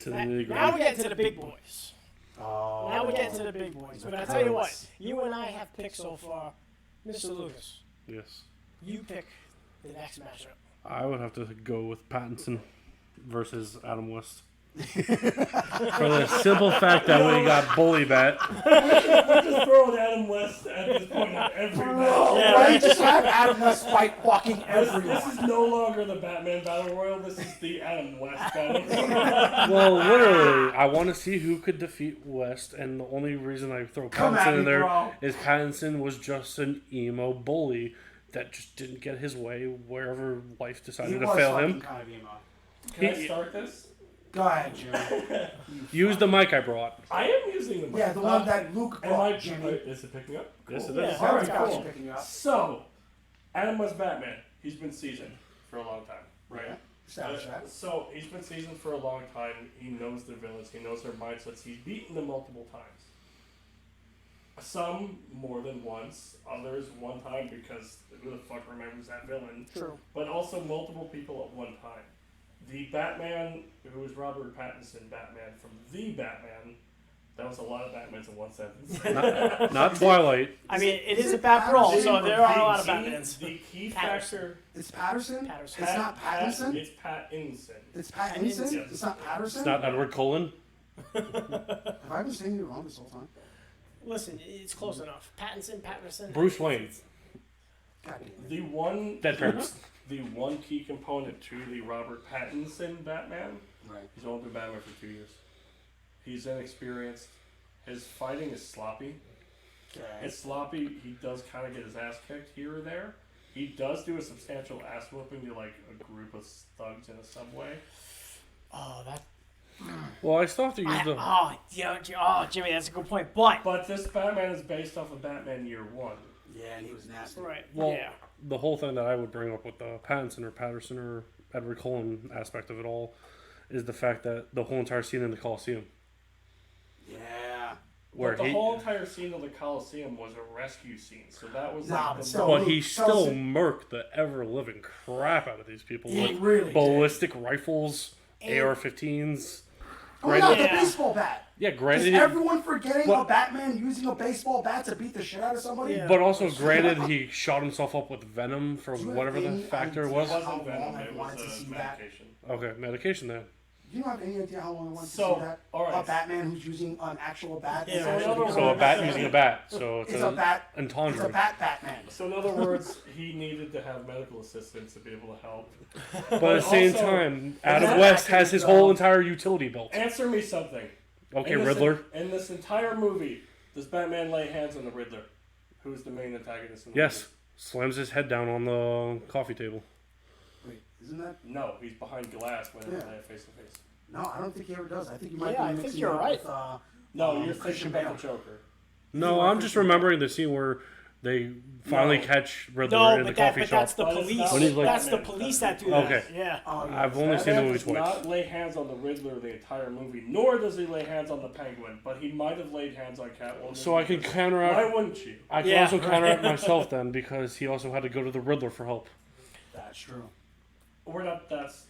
To the
now
nitty-gritty.
we're getting to the big boys.
Oh.
Now we're getting to the big boys. But I tell you what, you and I have picked so far, Mr. Lucas.
Yes.
You pick the next matchup.
I would have to go with Pattinson versus Adam West. For the simple fact that we got bully bat.
Just throwing Adam West at this point on every match.
Why you just have Adam West fight fucking
This
everyone?
is no longer the Batman Battle Royal. This is the Adam West Battle Royal.
Well, literally, I want to see who could defeat West, and the only reason I throw
Come at
Pattinson
me,
in there
bro.
is Pattinson was just an emo bully that just didn't get his way wherever life
He
decided to
was
fail
fucking
him.
kind of emo.
Can I start this?
Go ahead, Jimmy.
Use the mic I brought.
I am using the mic.
Yeah, the one that Luke
Am I?
brought, Jimmy.
Is it picking up?
Yes, it
Cool.
is.
Yeah.
Alright,
Alright,
cool.
cool.
Picking up.
So, Adam West Batman. He's been seasoned for a long time, right?
Yeah, establish that.
So he's been seasoned for a long time. He knows their villains. He knows their mindsets. He's beaten them multiple times. Some more than once. Others one time because who the fuck remembers that villain?
True.
But also multiple people at one time. The Batman, who was Robert Pattinson Batman from The Batman, that was a lot of Batmans in one sentence.
Not Twilight.
I mean, it is a bad brawl, so there are a lot of Batmans.
The key
Patterson.
factor.
It's Patterson?
Patterson.
It's not Pattinson?
It's Pattinson.
It's Pattinson?
Yes.
It's not Patterson?
It's not Edward Cullen.
Have I been saying it wrong this whole time?
Listen, it's close enough. Patterson.
Bruce Wayne.
God damn it.
The one
Dead parents.
the one key component to the Robert Pattinson Batman,
Right.
he's only been Batman for 2 years. He's inexperienced. His fighting is sloppy.
Okay.
It's sloppy. He does kind of get his ass kicked here or there. He does do a substantial ass whooping to like a group of thugs in a subway.
Oh, that.
Well, I still have to use the.
Jimmy, that's a good point. But
But this Batman is based off of Batman Year One.
Yeah, and he was nasty.
right,
Well,
yeah.
the whole thing that I would bring up with the Pattinson or Patterson or Edward Cullen aspect of it all is the fact that the whole entire scene in the Coliseum,
Yeah.
where
But the
he,
whole entire scene of the Coliseum was a rescue scene, so that was
Nah,
like
but
the
still-
but
Luke,
he
tell
still
us-
murked the ever living crap out of these people
He
with
really did.
ballistic rifles,
And-
AR-15s.
Oh, my God, the
Yeah.
baseball bat.
Yeah,
Is
granted,
everyone forgetting
But-
a Batman using a baseball bat to beat the shit out of somebody?
Yeah.
but also granted, he shot himself up with venom for
Do you have
whatever the
any
factor
idea
was.
It
how
wasn't
long
Venom,
I
it
wanted to
was
see that?
medication.
Okay, medication then.
You don't have any idea how long I wanted to
So,
see that?
alright.
A Batman who's using an actual bat.
Yeah,
It's
so in
actually
other
using
So a
words-
bat using a bat. So it's
It's a bat. It's a
entendre.
bat Batman.
So in other words, he needed to have medical assistance to be able to help.
But at the same
also-
time, Adam
that
West
actor
has his
is,
whole entire utility belt.
Answer me something.
Okay,
In this-
Riddler.
In this entire movie, does Batman lay hands on the Riddler? Who's the main antagonist in the
Yes. Slams his head down on the coffee table.
Wait, isn't that?
movie? No, he's behind glass when
Yeah.
they're face to face.
No, I don't think he ever does. I think you might
Yeah,
be
I think
mixing
you're
it up
right.
with,
No, you're
Christian
thinking about
Bale.
the Joker.
No,
like
I'm just
Christian
remembering the scene where they finally
No.
catch Riddler
No,
in the
but, that,
coffee
but
shop.
that's the
But it's
police.
not
When he's like-
That's the
Batman.
police that do that.
Okay.
Yeah.
Oh, yeah.
I've only seen the
Batman
movie
does
twice.
not lay hands on the Riddler the entire movie, nor does he lay hands on the Penguin, but he might have laid hands on Catwoman.
So I can
Why
counteract.
wouldn't you?
I can
Yeah,
also
right.
counteract myself then because he also had to go to the Riddler for help.
That's true.
We're not. That's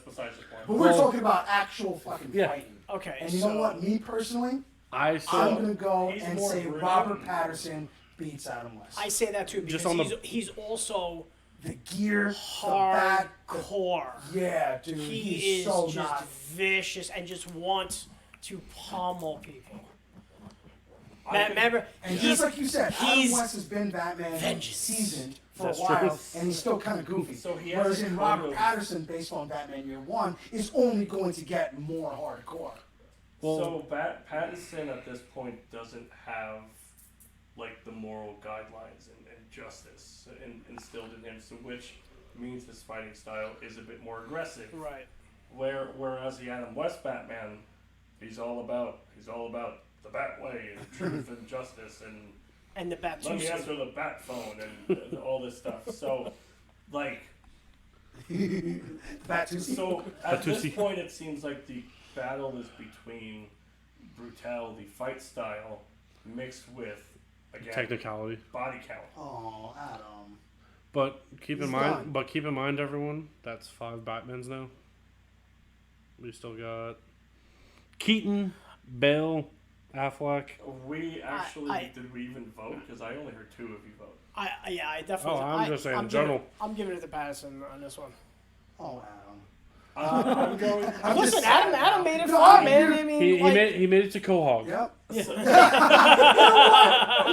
besides the
But
point.
we're
Well-
talking about actual fucking
Yeah.
fighting.
Okay.
And you
so,
know what? Me personally,
I
I'm
saw.
gonna go
he's
and
more
say
gritty.
Robert Patterson beats Adam West.
I say that too because
Just on
he's also
The gear, the bat,
hardcore.
yeah, dude,
He
he's
is
so
just
not.
vicious and just wants to pummel people.
I think-
Remember,
And
he's
just like you said, Adam
he's
West has been Batman
vengeance.
seasoned for
That's
a while,
true.
and he's still kind of goofy.
So he has
Whereas
a
in
kind
Robert
of-
Patterson, based on Batman Year One, is only going to get more hardcore.
So Pattinson at this point doesn't have like the moral guidelines and justice instilled in him, so which means his fighting style is a bit more aggressive.
right.
Whereas the Adam West Batman, he's all about the Bat way and truth and justice and
And the bat
let me answer the bat phone and all this stuff. So, like, so at this point, it seems like the battle is between brutality, fight style, mixed with again
Technicality.
body count.
Oh, Adam.
But keep in
He's
mind,
done.
but keep in mind, everyone, that's 5 Batmans now. We still got Keaton, Bale, Affleck.
We actually
I-
did we even vote? Because I only heard 2 of you vote.
I definitely.
Oh, I'm just saying in
giving-
general.
I'm giving it to Patterson on this one.
Oh, Adam.
I'm going.
Listen, Adam made it
No,
fun,
I-
man. I mean,
He
like,
made it to Quahog.
Yep. You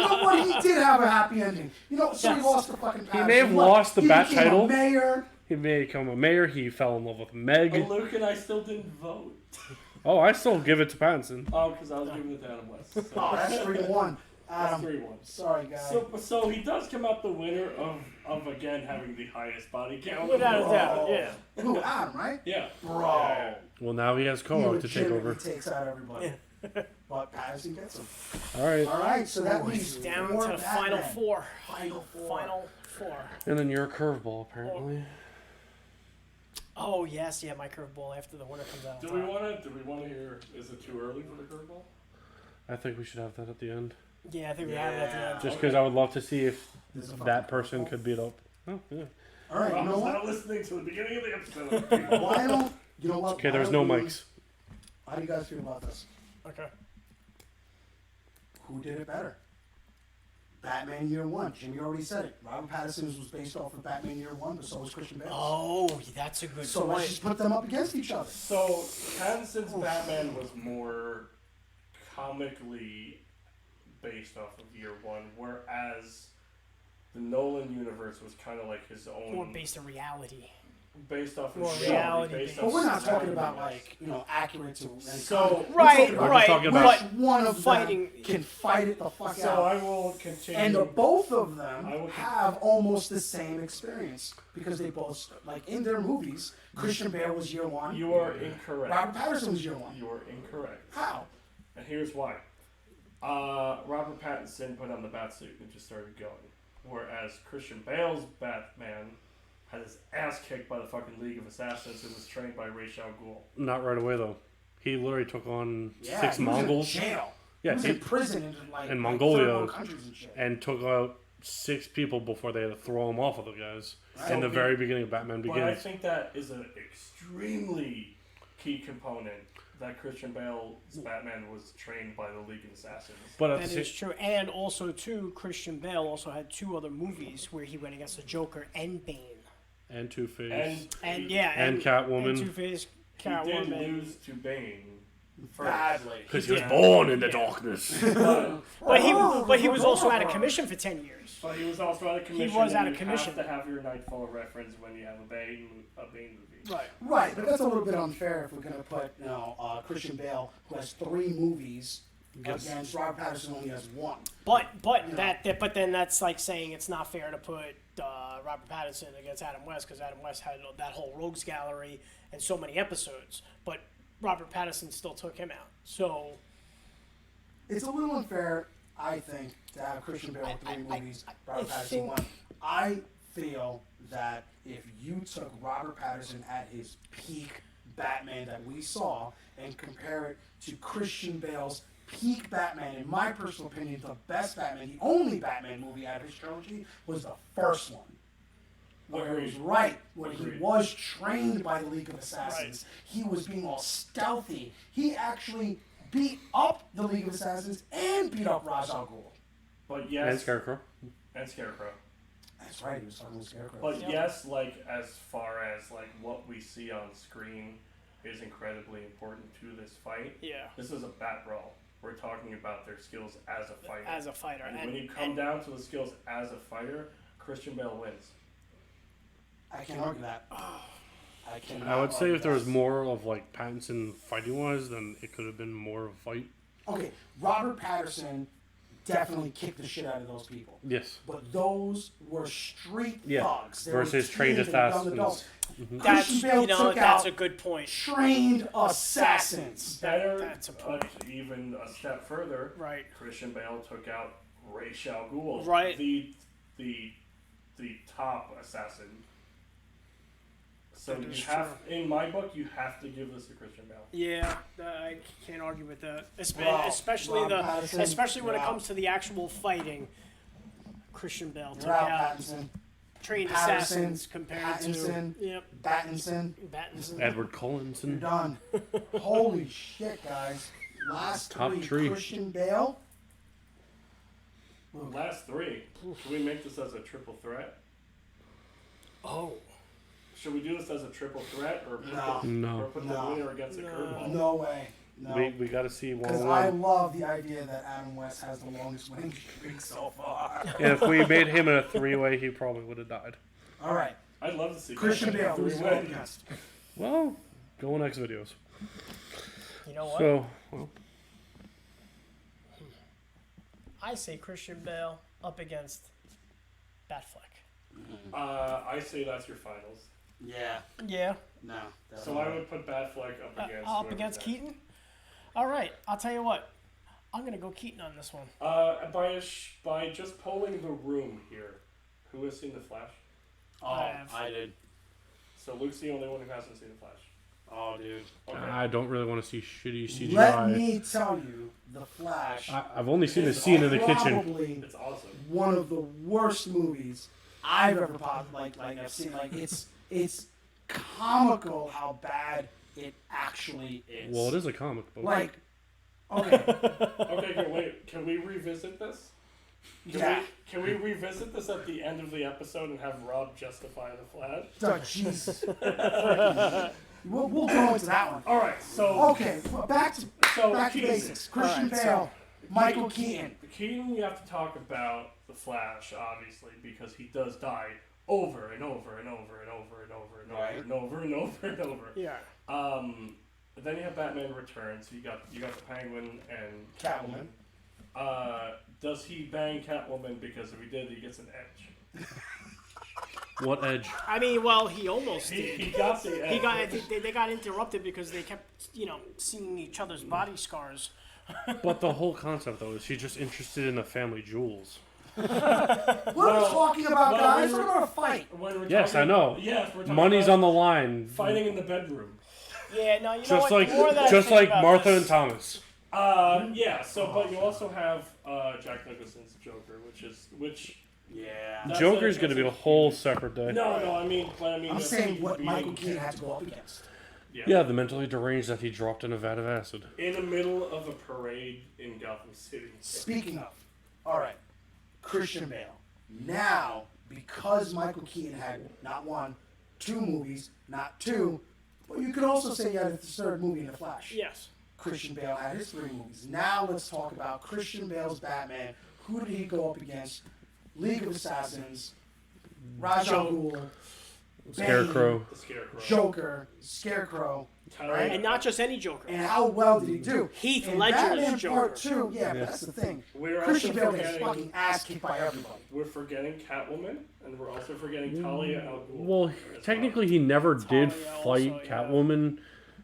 know what? He did have a happy ending. You know, so he
Yes.
lost the fucking Patterson.
may have
Look,
lost the
he
Bat
became
title.
A mayor.
He may become a mayor. He fell in love with Meg.
But Luke and I still didn't vote.
Oh, I still give it to Pattinson.
Oh, because I was giving it to Adam West. So.
Oh, that's 3-1.
That's
Adam,
3-1.
sorry, guys.
So he does come out the winner of again having the highest body count.
without a doubt,
Oh.
yeah.
Who, Adam, right?
Yeah.
Bro.
Yeah.
Well, now he has
He
Quahog to take over.
legitimately takes out everybody. But Patterson gets him.
All right.
All right, so that leaves
Down
4
to the final
Batman.
4.
Final 4.
Final 4.
And then you're a curveball, apparently.
Oh yes, yeah, my curveball after the winner comes out.
Do we want to hear? Is it too early for the curveball?
I think we should have that at the end.
Yeah, I think we have it at the end.
Just because I would love to see if
There's a
that
fucking
person
curveball.
could beat up. Oh, yeah.
All right, you
I
know
was
what?
not listening to the beginning of the episode.
Why don't, you know what?
Okay,
Why
there's
don't
no
we-
mics.
How do you guys feel about this?
Okay.
Who did it better? Batman Year One. Jimmy already said it. Robert Pattinson's was based off of Batman Year One, but so was Christian Bale.
Oh, that's a good
So let's
point.
just put them up against each other.
So Pattinson's Batman was more comically based off of Year One, whereas the Nolan universe was kind of like his own,
More based on reality.
based off of
more
story,
reality
based
based.
But
off
we're not
story.
talking about like accurate to.
So-
we're
Right,
talking about
We're just talking about-
which one of
fighting-
them can fight it the fuck
So
out.
I will continue.
And both of them
I will-
have almost the same experience because they both, like in their movies, Christian Bale was Year One.
You are incorrect.
Robert Pattinson was Year One.
You are incorrect.
How?
And here's why. Robert Pattinson put on the batsuit and just started going. Whereas Christian Bale's Batman had his ass kicked by the fucking League of Assassins and was trained by Ra's al Ghul.
Not right away, though. He literally took on
Yeah,
6
he was
Mongols
in jail.
Yeah,
he was
he-
in prison in like
in
like
Mongolia,
third world countries and shit.
and took out 6 people before they had to throw him off of the guys.
Right.
In the very beginning of Batman
But I
Begins.
think that is an extremely key component that Christian Bale's Batman was trained by the League of Assassins.
But at
That
the
is true. And also, too, Christian Bale also had 2 other movies where he went against the Joker and Bane.
and Two-Face.
And yeah,
And Catwoman.
And Two-Face,
he did
Catwoman.
lose to Bane first.
Badly.
Because he was
Yeah.
born in the darkness.
But he was also out of commission for 10 years.
But he was also out of commission.
was
and
out of
you
commission.
have to have your Nightfall reference when you have a Bane movie.
Right.
Right, but that's a little bit unfair if we're gonna put Christian Bale, who has 3 movies, against Robert Pattinson only has 1.
But then that's like saying it's not fair to put Robert Pattinson against Adam West because Adam West had that whole rogues gallery and so many episodes, but Robert Pattinson still took him out. So
It's a little unfair, I think, to have Christian Bale with 3 movies, Robert
I
Pattinson
think-
1. I feel that if you took Robert Pattinson at his peak Batman that we saw and compare it to Christian Bale's peak Batman, in my personal opinion, the best Batman, the only Batman movie out of his trilogy was the first one. Where he was right, where he
Agreed.
was trained by the League of Assassins. He was being all stealthy. He actually beat up the League of Assassins and beat up Ra's al Ghul.
But
and
yes,
Scarecrow.
and Scarecrow.
That's right, he was talking with Scarecrow.
But
Yeah.
yes, like as far as like what we see on screen is incredibly important to this fight.
yeah,
This is a bat brawl. We're talking about their skills as a fighter.
as a fighter,
and
and
when you come down to the skills as a fighter, Christian Bale wins.
I can't argue that. I cannot
I would say
argue
if there was
that.
more of like Pattinson fighting wise, then it could have been more of a fight.
Okay, Robert Patterson definitely kicked the shit out of those people.
Yes.
But those were street
Yeah,
thugs. They were
versus trained
teens and young
assassins.
adults.
that's
Christian Bale took
that's
out
a good point.
trained assassins.
Better,
that's a point.
even a step further,
Right.
Christian Bale took out Ra's al Ghul,
Right.
the top assassin. So
That
you
is
have, in my book, you have to give this to Christian Bale.
Yeah, I can't argue with that.
Rob Pattinson,
Especially when it
Rob.
comes to the actual fighting. Christian Bale took
Ralph
out
Pattinson,
trained
Patterson,
assassins compared
Pattinson.
to
Battinson.
Battinson.
Edward
You're
Cullinson.
done. Holy shit, guys. Last
Top
three.
three.
Christian Bale.
Last three. Can we make this as a triple threat?
Oh.
Should we do this as a triple threat, or put,
No.
the,
No.
or put
No.
the winner against a curveball?
No way. No.
We got to see
Because
101.
I love the idea that Adam West has the longest winning streak so far.
If we made him in a three-way, he probably would have died.
All right.
I'd love to see
Christian Bale, who's
three-way.
going against?
Well, go on X videos.
You know what?
So, well,
I say Christian Bale up against Batfleck.
I say that's your finals.
Yeah.
Yeah.
No.
So I would put Batfleck up against.
Up
whoever
against
that-
Keaton? All right. I'll tell you what. I'm going to go Keaton on this one.
By just polling the room here, who has seen the Flash?
I did.
So Luke's the only one who hasn't seen the Flash.
Oh, dude.
Okay.
I don't really want to see shitty CGI.
Let me tell you, The Flash.
I've only seen the scene in the kitchen.
Probably
It's awesome.
one of the worst movies I've ever like I've seen. Like it's comical how bad it actually is.
Well, it is a comic book.
Like, okay,
Okay, wait. Can we revisit this?
yeah.
Can we revisit this at the end of the episode and have Rob justify the Flash?
Duh, Jesus. we'll go into that one.
All right. So
Okay, well, back to
Keaton.
basics. Christian
All right,
Bale, Michael Keaton.
Keaton, you have to talk about the Flash, obviously, because he does die over and over and over and over and over and over
Right.
and over and over and over.
Yeah.
Then you have Batman Returns. You got the Penguin and
Catwoman.
Does he bang Catwoman? Because if he did, he gets an edge.
What edge?
I mean, well, he almost did.
He got the edge.
They got interrupted because they kept, seeing each other's body scars.
But the whole concept, though, is she's just interested in the family jewels.
What are we talking about,
well,
guys?
we
We're
were-
gonna fight.
When we're
Yes,
talking-
I know.
Yes, we're talking
Money's
about
on the line.
fighting in the bedroom.
Yeah, no, you know
Just
what?
like
The more that I
just
think
like
about
Martha
this-
and Thomas.
Yeah. So, but you also have Jack Nicholson's Joker, which
Yeah.
That's
Joker's
a-
going to be a
that's a
whole
huge-
separate day.
No, I mean,
I'm
that's
saying
huge
what
being
Michael Keaton had to go up against.
Yeah, the mentally deranged that he dropped in a vat of acid.
in the middle of a parade in Gotham City.
Speaking of, all right, Christian Bale. Now, because Michael Keaton had not one, two movies, not two, but you could also say he had a third movie in The Flash.
Yes.
Christian Bale had his three movies. Now let's talk about Christian Bale's Batman. Who did he go up against? League of Assassins, Ra's al Ghul,
Scarecrow.
The Scarecrow.
Joker, Scarecrow, right?
And not just any Joker.
And how well did he do?
Heath
in
Ledger's
Batman
Joker.
Part 2, yeah, but that's the thing.
We're
Christian
also
Bale gets his
forgetting-
fucking ass kicked by everybody.
We're forgetting Catwoman, and we're also forgetting Talia al Ghul.
Well,
as
technically, he never did
Talia
fight
also, yeah.
Catwoman,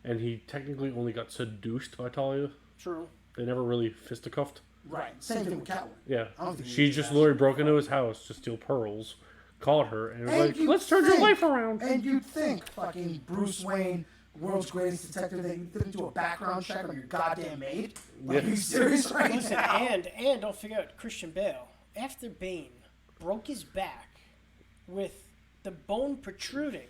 and he technically only got seduced by Talia.
True.
They never really fisticuffed.
Right. Same thing with Catwoman.
Yeah.
I don't think he
She
did
just
that.
literally broke into his house to steal pearls, caught her, and was
And
like,
you'd
let's turn your
think-
life around.
And you'd think fucking Bruce Wayne, world's greatest detective, that you didn't do a background check on your goddamn maid? Like, are you serious right
Listen,
now?
and don't forget Christian Bale. After Bane broke his back with the bone protruding.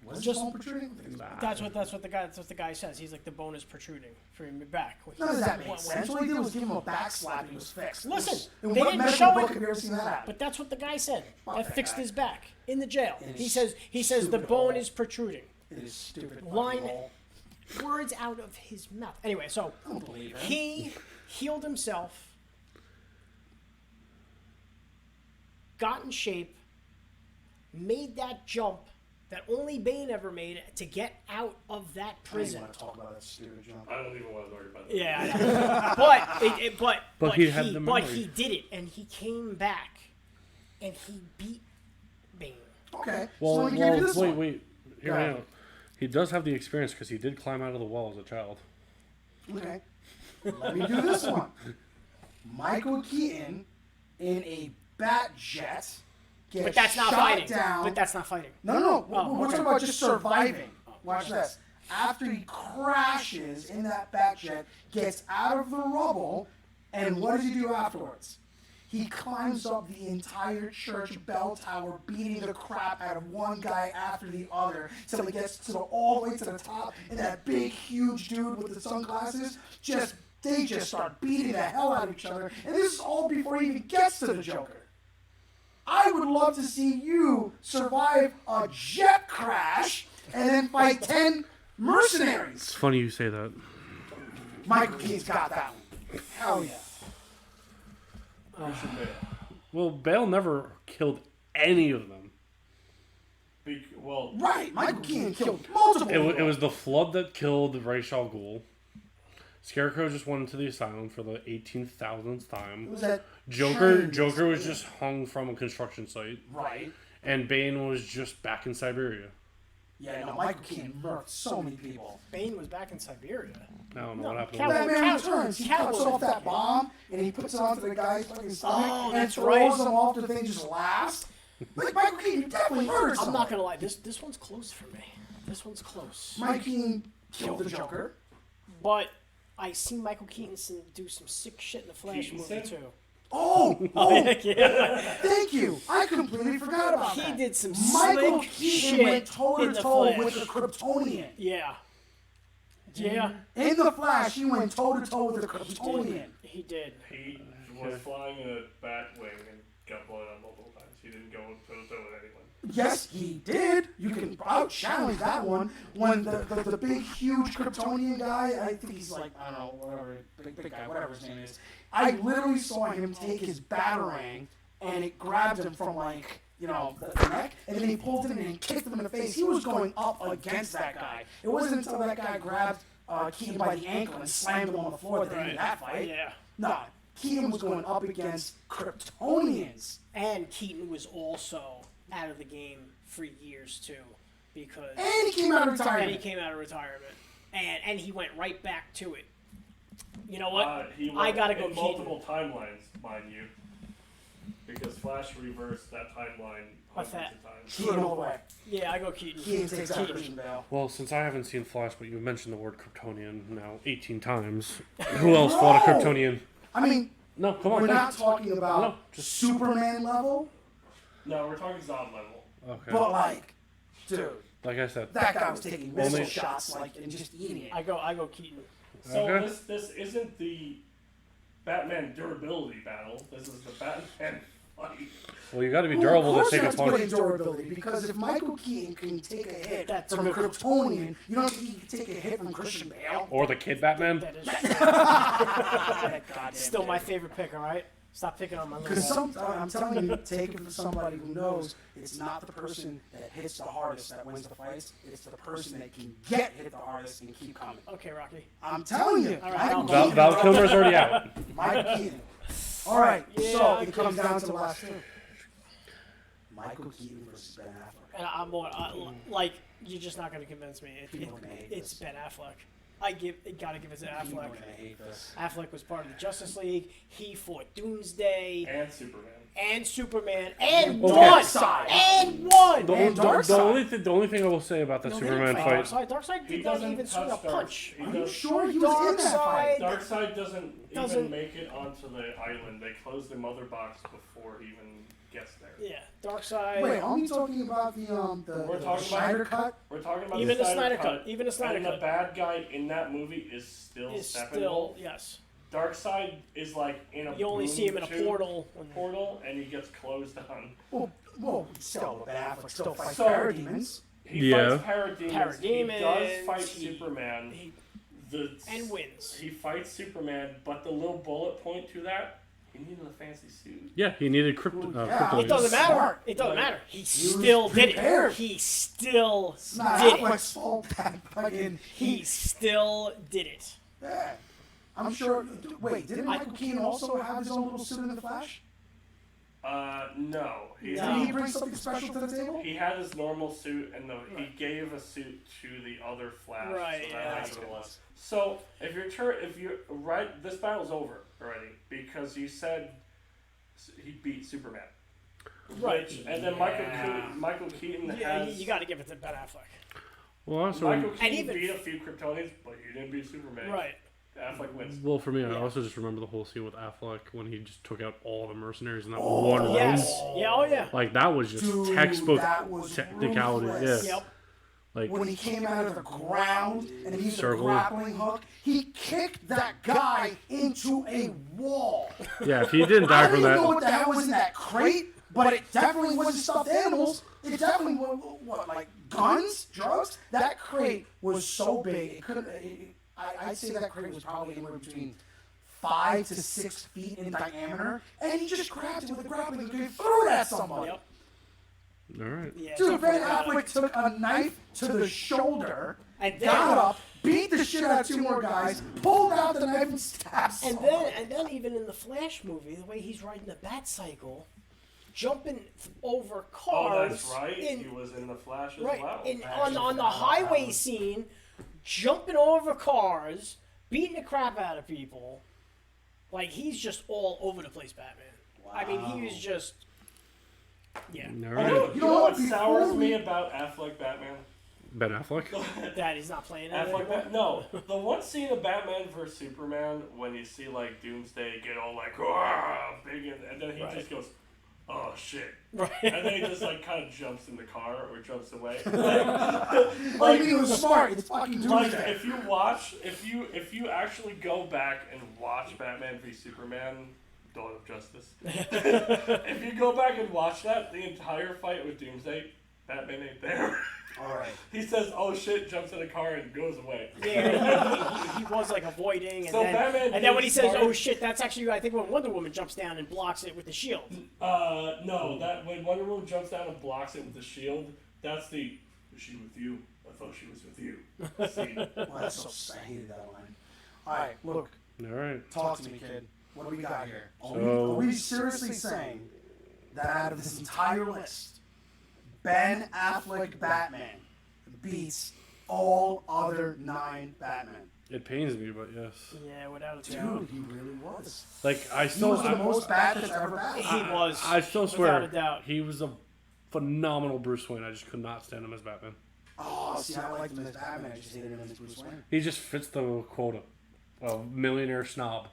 Was
just-
his bone protruding?
That's what the guy says. He's like, the bone is protruding from your back.
None of that makes sense. All he did was give him a back slap and he was fixed.
Listen,
in
they
what
didn't
medical
show
book
it,
have you ever seen that happen?
but that's what the guy said.
Fuck
That
that
fixed
guy.
his back in the jail.
In
He
his
says the
stupid
bone
hole.
is protruding.
It is stupid.
Line-
fucking hole.
Words out of his mouth. Anyway, so
I don't believe him.
he healed himself, got in shape, made that jump that only Bane ever made to get out of that
I don't
prison.
want to talk about that stupid jump.
I don't even want to talk about that.
Yeah, I know. but
he had the
but
memory.
he did it, and he came back, and he beat Bane.
Okay.
Well,
so let me give you this one.
wait. Hear me out. He does have the experience because he did climb out of the wall as a child.
Okay. Let me do this one. Michael Keaton in a bat jet gets
But that's not
shot
fighting.
down.
But that's not fighting.
No.
Oh,
We're
okay.
talking about just surviving. Watch this. After he crashes in that bat jet, gets out of the rubble, and what does he do afterwards? He climbs up the entire church bell tower, beating the crap out of one guy after the other, till he gets to all the way to the top, and that big, huge dude with the sunglasses they just start beating the hell out of each other, and this is all before he even gets to the Joker. I would love to see you survive a jet crash and then fight 10 mercenaries.
It's funny you say that.
Michael Keaton's got that one. Hell yeah.
Christian Bale.
Well, Bale never killed any of them.
Well,
Right, Michael Keaton killed multiple
It
people.
was the flood that killed Ra's al Ghul. Scarecrow just went into the asylum for the 18,000th time.
It was that
Joker
Chinese
was
man.
just hung from a construction site.
Right.
And Bane was just back in Siberia.
Yeah, no, Michael Keaton murked so many people.
Bane was back in Siberia.
I don't know what happened.
Catwoman-
Batman Returns, he cuts
Catwoman.
off that bomb, and he puts it onto the guy's fucking stomach,
Oh,
and
that's
throws
right.
him off, the thing just laughs. Like, Michael Keaton definitely murdered
I'm
someone.
not gonna lie. This one's close for me. This one's close.
Michael Keaton killed the Joker.
But I seen Michael Keaton do some sick shit in the Flash
Keaton
movie
said?
too.
Oh,
Yeah.
thank you. I completely forgot about
He
that.
did some
Michael
slick
Keaton
shit
went toe
in
to
the
toe
Flash.
with the Kryptonian.
Yeah. Yeah.
In the Flash, he went toe to toe with the Kryptonian.
He did.
he was flying in a bat wing and got blown up multiple times. He didn't go toe to toe with anyone.
Yes, he did. You can challenge that one. When the big, huge Kryptonian guy, I think he's like, I don't know, whatever, big guy, whatever his name is. I literally saw him take his batarang, and it grabbed him from, like, the neck, and then he pulled it in and kicked him in the face. He was going up against that guy. It wasn't until that guy grabbed Keaton by the ankle and slammed him on the floor that they ended that fight.
Yeah.
Nah, Keaton was going up against Kryptonians.
And Keaton was also out of the game for years too, because
And he came out of
and
retirement.
he came out of retirement, and he went right back to it. You know what?
He
I
went
gotta go
in
Keaton.
multiple timelines, mind you. Because Flash reversed that timeline
What's
hundreds
that?
of times.
Keaton all the way.
Yeah, I go Keaton.
Keaton takes out Christian Bale.
Well, since I haven't seen Flash, but you've mentioned the word Kryptonian now 18 times, who else fought a Kryptonian?
I mean,
No, come on.
we're
think.
not talking about
No, just-
Superman level,
No, we're talking Zod level.
Okay.
but like, dude,
Like I said,
that guy was taking missile
Only-
shots like and just eating it.
I go Keaton.
So
Okay.
this isn't the Batman durability battle. This is the Batman fight.
well, you got to be
Well,
durable
of
to
course
take
you
a
have to put in
punch.
durability, because if Michael Keaton can take a hit
That's
from a
good.
Kryptonian, you don't think he can take a hit from Christian Bale?
Or the Kid Batman.
That is
Goddamn
still
dude.
my favorite pick. All right, stop picking on my little.
Because I'm telling you, take it from somebody who knows it's not the person that hits the hardest that wins the fights. It's the person that can get hit the hardest and keep coming.
Okay, Rocky.
I'm telling you,
All right,
Michael
Val,
Keaton.
Val Kilmer's already out.
Michael Keaton. All right,
Yeah,
so
I
it comes
think
down
so.
to the last two. Michael Keaton versus Ben Affleck.
And I'm more like you're just not going to convince me.
People are gonna hate
It's
this.
Ben Affleck. Gotta give it to
People are
Affleck.
gonna hate this.
Affleck was part of the Justice League. He fought Doomsday
And Superman.
and Superman and
Okay.
won.
Darkseid.
And won.
The,
And
the,
Darkseid.
the only thing I will say about that
No,
Superman
he
fight,
didn't Darkseid
He
did not
doesn't
even swing a
touch
punch.
He
Are you
does-
sure he was in that fight?
Darkseid.
Darkseid doesn't
Doesn't-
even make it onto the island. They close the mother box before he even gets there.
Yeah, Darkseid.
Wait, are we talking about the
We're
the
talking
Schneider
about
cut?
We're talking about
Even the
the
Snyder cut. Even the Snyder
and the
cut
bad guy in that movie is still
is
Steppenwolf.
still yes.
Darkseid is like in a
You only see him in a
boom tube
portal.
portal, and he gets closed on.
Well, still, Ben Affleck still fights
So-
parademons.
He
Yeah.
fights parademons. He
Parademons,
does fight
he-
Superman.
And wins.
He fights Superman, but the little bullet point to that, he needed a fancy suit.
yeah, he needed
yeah.
kryptonite.
It doesn't matter.
Smart.
It doesn't
Like,
matter. He
was
still did it.
prepared.
He still
It's not
did it.
Affleck's fault that fucking
He still did it.
Yeah. I'm sure. Wait, didn't Michael Keaton also have his own little suit in the Flash?
No.
Did he bring something special to the table?
He had his normal suit, and he gave a suit to the other Flash.
Right,
so
yeah,
that's what it was. So if this battle's over already because you said he beat Superman.
Right.
And then Michael Keaton has.
You got to give it to Ben Affleck.
Well, also,
Michael Keaton beat a few Kryptonians, but you didn't beat Superman.
Right.
Affleck wins.
well, for me, I also just remember the whole scene with Affleck when he just took out all the mercenaries in that one room.
Yes. Yeah. Oh yeah.
Like that was just
Dude,
textbook
that was
technicality.
ruthless.
Yeah.
Yep.
Like
When he came out of the ground and he used a
Circle.
grappling hook, he kicked that guy into a wall.
yeah, if he didn't
I
die
don't
from
even know
that,
what the hell was in that crate, but it definitely wasn't stuffed animals. It definitely was, like guns, drugs? That crate was so big, it could. I'd say that crate was probably anywhere between 5 to 6 feet in diameter, and he just grabbed it with a grappling hook and threw it at somebody.
Yep.
all right.
Yeah.
Dude, Ben Affleck took a knife to the shoulder,
And then-
got up, beat the shit out of 2 more guys, pulled out the knife and stabbed somebody.
And then even in the Flash movie, the way he's riding the Bat Cycle, jumping over cars.
Oh, that's right. He was in the Flash as well.
On the highway scene, jumping over cars, beating the crap out of people. Like, he's just all over the place, Batman. I mean, he was just... Yeah.
All
You
right.
know, you know what
Before
sours
we-
me about Affleck Batman?
Ben Affleck.
That he's not playing it
Affleck
anymore.
No, the one scene of Batman vs Superman when you see like Doomsday get all like "Rah!" big and then he just goes, "Oh shit!"
Right.
And then he just like kind of jumps in the car or jumps away.
Like, he was smart. It's fucking
Like
Doomsday.
if you actually go back and watch Batman v Superman, Dawn of Justice. If you go back and watch that, the entire fight with Doomsday, Batman ain't there.
All right.
He says, "Oh shit!" jumps in the car and goes away.
Yeah, he was like avoiding, and
So
then
Batman
and then when he
is
says,
smart.
"Oh shit," that's actually I think when Wonder Woman jumps down and blocks it with the shield.
No, that when Wonder Woman jumps down and blocks it with the shield, that's the "Is she with you? I thought she was with you." scene.
Well, that's so sad. I hated that line. All right, look,
All right.
talk to me, kid. What do we got here?
So-
Are we seriously saying that out of this entire list, Ben Affleck Batman beats all other 9 Batmen?
It pains me, but yes.
Yeah, without a doubt.
Dude, he really was.
Like I
He
still,
was the most bad that's ever battled.
He was.
I still swear
without a doubt.
he was a phenomenal Bruce Wayne. I just could not stand him as Batman.
Oh, see, I liked him as Batman. I just hated him as Bruce Wayne.
He just fits the quota of millionaire snob.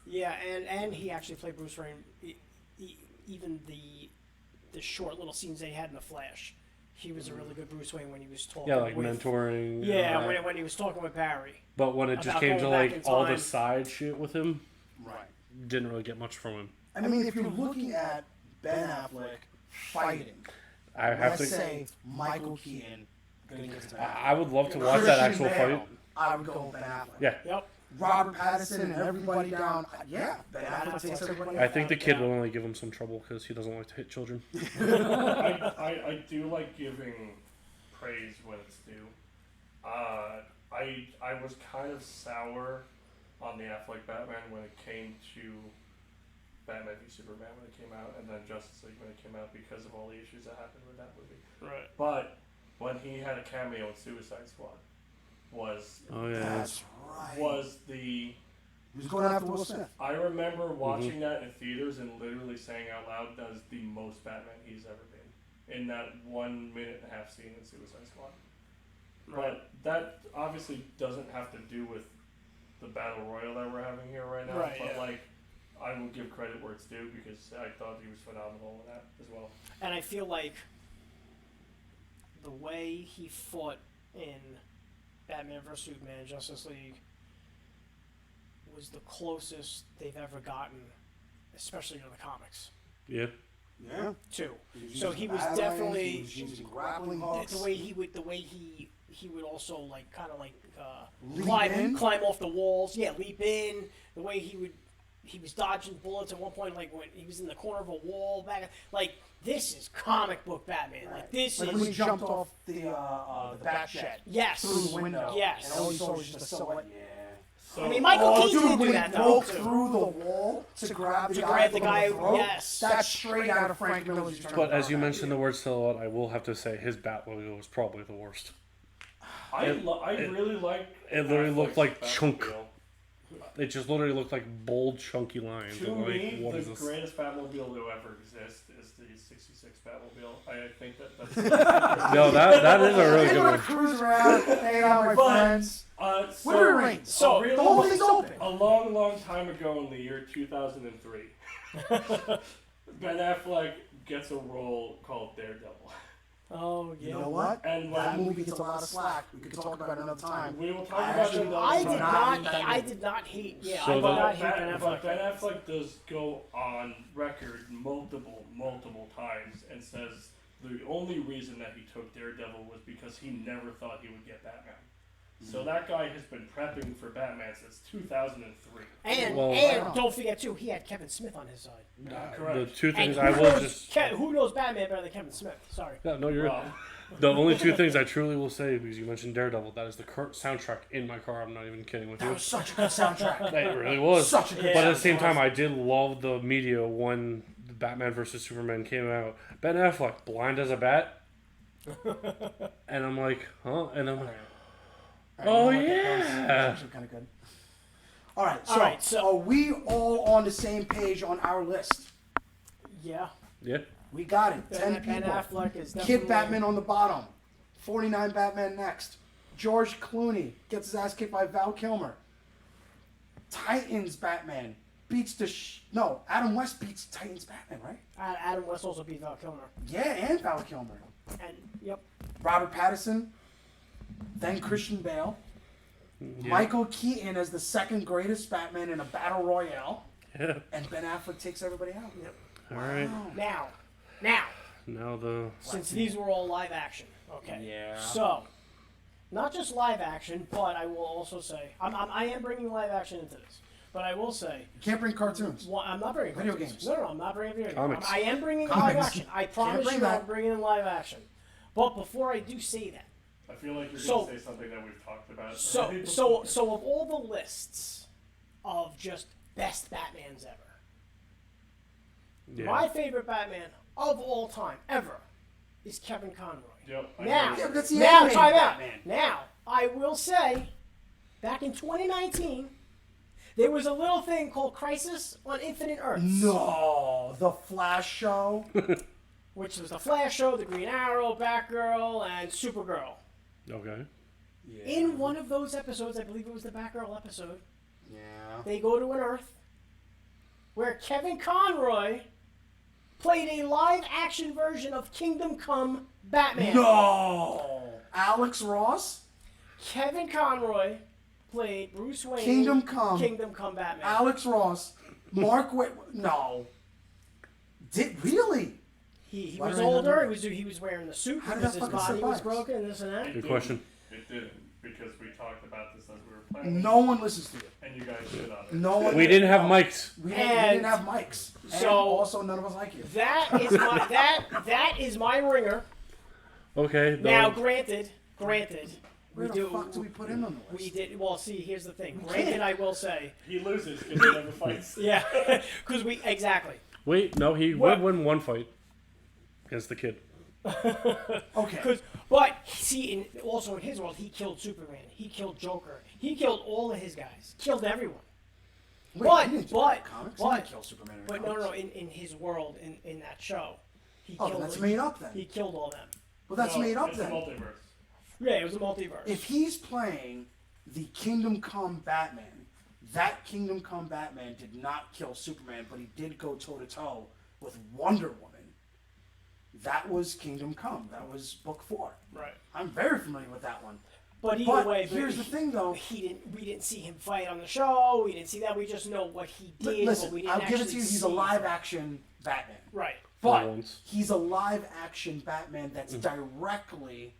Yeah, and he actually played Bruce Wayne. Even the short little scenes they had in the Flash, he was a really good Bruce Wayne when he was talking.
Yeah, like
with,
mentoring.
Yeah,
and that.
when he was talking with Barry.
But when it just
about
came to
going back
like
in
all the
time.
side shit with him,
Right.
didn't really get much from him.
I mean, if you're looking at Ben Affleck fighting,
I have
let's
to.
say Michael Keaton gonna get to Ben Affleck.
I would love to watch that actual
Christian Bale,
fight.
I would go with Ben Affleck.
Yeah,
Yep.
Robert Pattinson and everybody down. Yeah, Ben Affleck takes everybody.
I think the kid will only give him some trouble because he doesn't like to hit children.
I do like giving praise when it's due. I was kind of sour on the Affleck Batman when it came to Batman v Superman when it came out, and then Justice League when it came out because of all the issues that happened with that movie.
Right.
But when he had a cameo in Suicide Squad, was
Oh yeah.
That's right.
was the
He was going after Will Smith.
I remember watching that in theaters and literally saying out loud, "That is the most Batman he's ever been." In that 1.5 minute scene in Suicide Squad. But that obviously doesn't have to do with the battle royal that we're having here right now.
Right,
but
yeah.
like, I will give credit where it's due because I thought he was phenomenal in that as well.
And I feel like the way he fought in Batman vs Superman and Justice League was the closest they've ever gotten, especially in the comics,
Yeah.
Yeah.
too.
He
So
used
he was
batarang,
definitely
he was using grappling hooks.
the way he would also like kind of like
Leap in?
climb off the walls. Yeah, leap in. The way he was dodging bullets at one point, like when he was in the corner of a wall back. Like this is comic book Batman. Like this
Like
is
when he jumped off the bat shed
yes,
through the window.
Yes.
And all he saw was just a silhouette. Yeah.
So,
I mean, Michael Keaton
dude,
did
when
do
he
that, though,
broke
too.
through the wall to grab the
grab the
guy
guy,
from the throat,
yes.
that's straight out of Frank Miller's Return
But
to
as you
Power.
mentioned the word silhouette, I will have to say his bat logo was probably the worst.
I really like.
It literally looked like
Affleck's
chunk.
Batmobile.
It just literally looked like bold, chunky lines.
To
I'm like,
me,
what
the
is this?
greatest Batmobile to ever exist is the '66 Batmobile. I think that's.
No, that is a really
I
good
want
one.
to cruise around, hang out with my
But-
friends.
So,
Winter rains.
So,
really,
The whole thing's open.
a long time ago in the year 2003, Ben Affleck gets a role called Daredevil.
Oh, yeah.
You know what?
And
That
when
movie gets a lot of slack. We could talk about it another time.
we will talk
I
about
actually
it
don't
I
know.
did
Not
not.
even that
I
movie.
did not hate. Yeah,
So
I did
the-
not hate Ben
But
Affleck.
Ben Affleck does go on record multiple times and says the only reason that he took Daredevil was because he never thought he would get Batman. So that guy has been prepping for Batman since 2003.
And
Well-
don't forget too, he had Kevin Smith on his side.
Correct.
The two
And
things
who
I will
knows,
just.
who knows Batman better than Kevin Smith? Sorry.
Yeah, no, you're.
Well,
The only two things I truly will say, because you mentioned Daredevil, that is the current soundtrack in my car. I'm not even kidding with
That
you.
was such a good soundtrack.
It really was.
Such a good
But at the same
soundtrack.
time, I did love the media when the Batman vs Superman came out. Ben Affleck, blind as a bat, and I'm like, huh? And I'm like, oh
You know what? That
yeah.
was actually kind of good. All right, so,
All right, so-
are we all on the same page on our list?
Yeah.
Yeah.
We got it. 10
Ben
people.
Affleck is definitely.
Kid Batman on the bottom. 49 Batman next. George Clooney gets his ass kicked by Val Kilmer. Titans Batman beats the no, Adam West beats Titans Batman, right?
Adam West also beat Val Kilmer.
Yeah, and Val Kilmer.
And yep.
Robert Pattinson, then Christian Bale.
Yeah.
Michael Keaton as the second greatest Batman in a battle royale.
Yeah.
And Ben Affleck takes everybody out.
All right.
Now,
Now the.
since these were all live action, okay.
Yeah.
So, not just live action, but I will also say I am bringing live action into this. But I will say,
You can't bring cartoons.
I'm not bringing
Video
cartoons.
games.
No, I'm not bringing video games.
Comics.
I am bringing
Comics.
live action. I promise
bring
you,
that.
I'm bringing in live action. But before I do say that,
I feel like you're
So-
going to say something that we've talked about.
so
already.
of all the lists of just best Batmans ever,
Yeah.
my favorite Batman of all time ever is Kevin Conroy.
Yep, I
Now,
agree.
Yeah, but that's the
now,
animated
time out.
Batman.
Now, I will say, back in 2019, there was a little thing called Crisis on Infinite Earths.
No, the Flash show.
Which was the Flash show, the Green Arrow, Batgirl, and Supergirl.
Okay.
In one of those episodes, I believe it was the Batgirl episode,
Yeah.
they go to an Earth where Kevin Conroy played a live-action version of Kingdom Come Batman.
No. Alex Ross.
Kevin Conroy played Bruce Wayne.
Kingdom Come.
Kingdom Come Batman.
Alex Ross. Mark No. Did really?
He
Why
was
do I not know
older.
that?
He was wearing the suit
How did
because
that
his
fucking
body was
survive?
broken and this and that.
Good question.
It didn't, because we talked about this as we were playing.
No one listens to you.
And you guys shit on it.
No one.
We didn't have mics.
We didn't
And
have mics. And
so-
also, none of us like you.
That is my that is my ringer.
Okay.
Now,
no.
granted,
Where the fuck do we put him on the
We
list?
did. Well, see, here's the thing.
We
Granted,
can't.
I will say,
He loses because he never fights.
yeah, because we exactly.
Wait, no, he
What?
would win one fight against the kid.
Okay.
But see, also in his world, he killed Superman. He killed Joker. He killed all of his guys. Killed everyone.
Wait,
but-
he didn't do
but-
that in comics. He
but-
didn't kill Superman in
But
comics.
no, in his world, in that show, he
Oh,
killed.
then that's made up then.
He killed all them.
Well, that's
No,
made up
it's
then.
a multiverse.
Yeah, it was a multiverse.
If he's playing the Kingdom Come Batman, that Kingdom Come Batman did not kill Superman, but he did go toe to toe with Wonder Woman. That was Kingdom Come. That was book 4.
right.
I'm very familiar with that one.
But either
But
way,
here's the thing, though.
we didn't see him fight on the show. We didn't see that. We just know what he did. but we
Listen,
didn't
I'll give it
actually
to you. He's a
see-
live action Batman.
Right.
But
once.
he's a live action Batman that's directly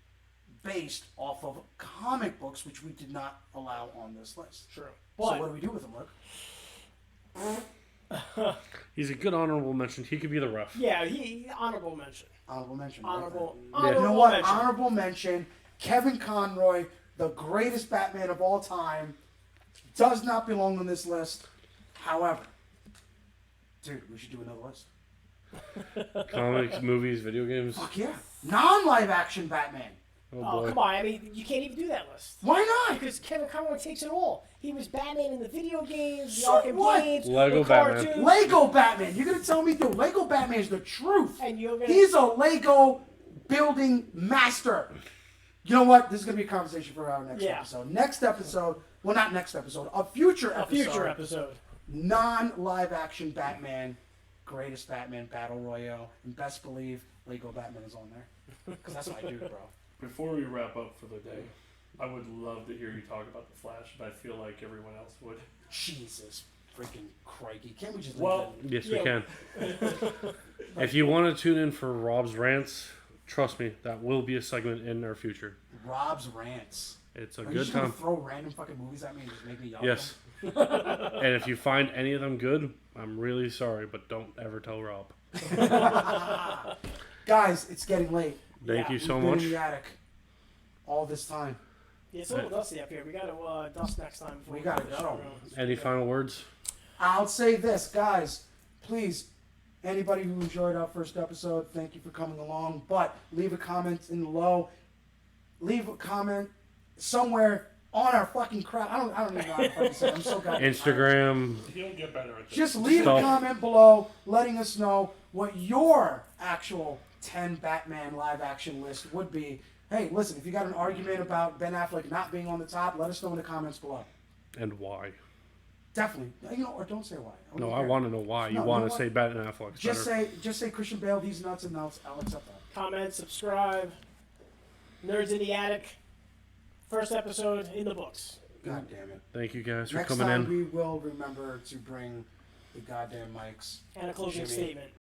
based off of comic books, which we did not allow on this list.
True.
So
But
what do we do with him, Luke?
He's a good honorable mention. He could be the ref.
yeah, he honorable mention.
Honorable mention.
Honorable.
You
Honorable
know what?
mention.
Honorable mention. Kevin Conroy, the greatest Batman of all time, does not belong on this list. However, dude, we should do another list.
Comics, movies, video games.
Fuck yeah. Non-live action Batman.
Oh,
Oh,
boy.
come on. I mean, you can't even do that list.
Why not?
Because Kevin Conroy takes it all. He was Batman in the video games, the
So
Arkham
what?
games,
Lego
the
Batman.
cartoons.
Lego Batman. You're gonna tell me, dude, Lego Batman is the truth.
And you're gonna...
He's a Lego building master. You know what? This is gonna be a conversation for our next episode. Next episode, well, not next episode, a future episode. Non-live action Batman, greatest Batman battle royale, and best believe Lego Batman is on there because that's what I do, bro.
Before we wrap up for the day, I would love to hear you talk about the Flash, but I feel like everyone else would.
Jesus freaking crikey! Can't we just?
Well,
Yes, we can. If you want to tune in for Rob's rants, trust me, that will be a segment in our future.
Rob's rants.
It's a
Are you
good
just gonna
time.
throw random fucking movies at me and just make me yell?
Yes. And if you find any of them good, I'm really sorry, but don't ever tell Rob.
Guys, it's getting late.
Thank you so
We've been
much.
in the attic all this time.
Yeah, it's a little dusty up here. We got to dust next time. Before
We gotta
do the
go.
show.
Any final words?
I'll say this, guys. Please, anybody who enjoyed our first episode, thank you for coming along. But leave a comment in the low. Leave a comment somewhere on our fucking crowd. I don't even know how to fucking say it. I'm so goddamn
Instagram.
You'll get better at this.
Just leave
Stuff.
a comment below letting us know what your actual 10 Batman live action list would be. Hey, listen, if you got an argument about Ben Affleck not being on the top, let us know in the comments below.
And why?
Definitely. You know, or don't say why.
No,
don't
I
care.
want to know why. You
No,
want
you
to
know
say Batman Affleck's
Just
better.
say Christian Bale, these nuts, and I'll accept that.
Comment, subscribe. Nerds in the Attic. First episode in the books.
God damn it.
Thank you guys for
Next
coming
time
in.
we will remember to bring the goddamn mics.
And a closing
Jimmy.
statement.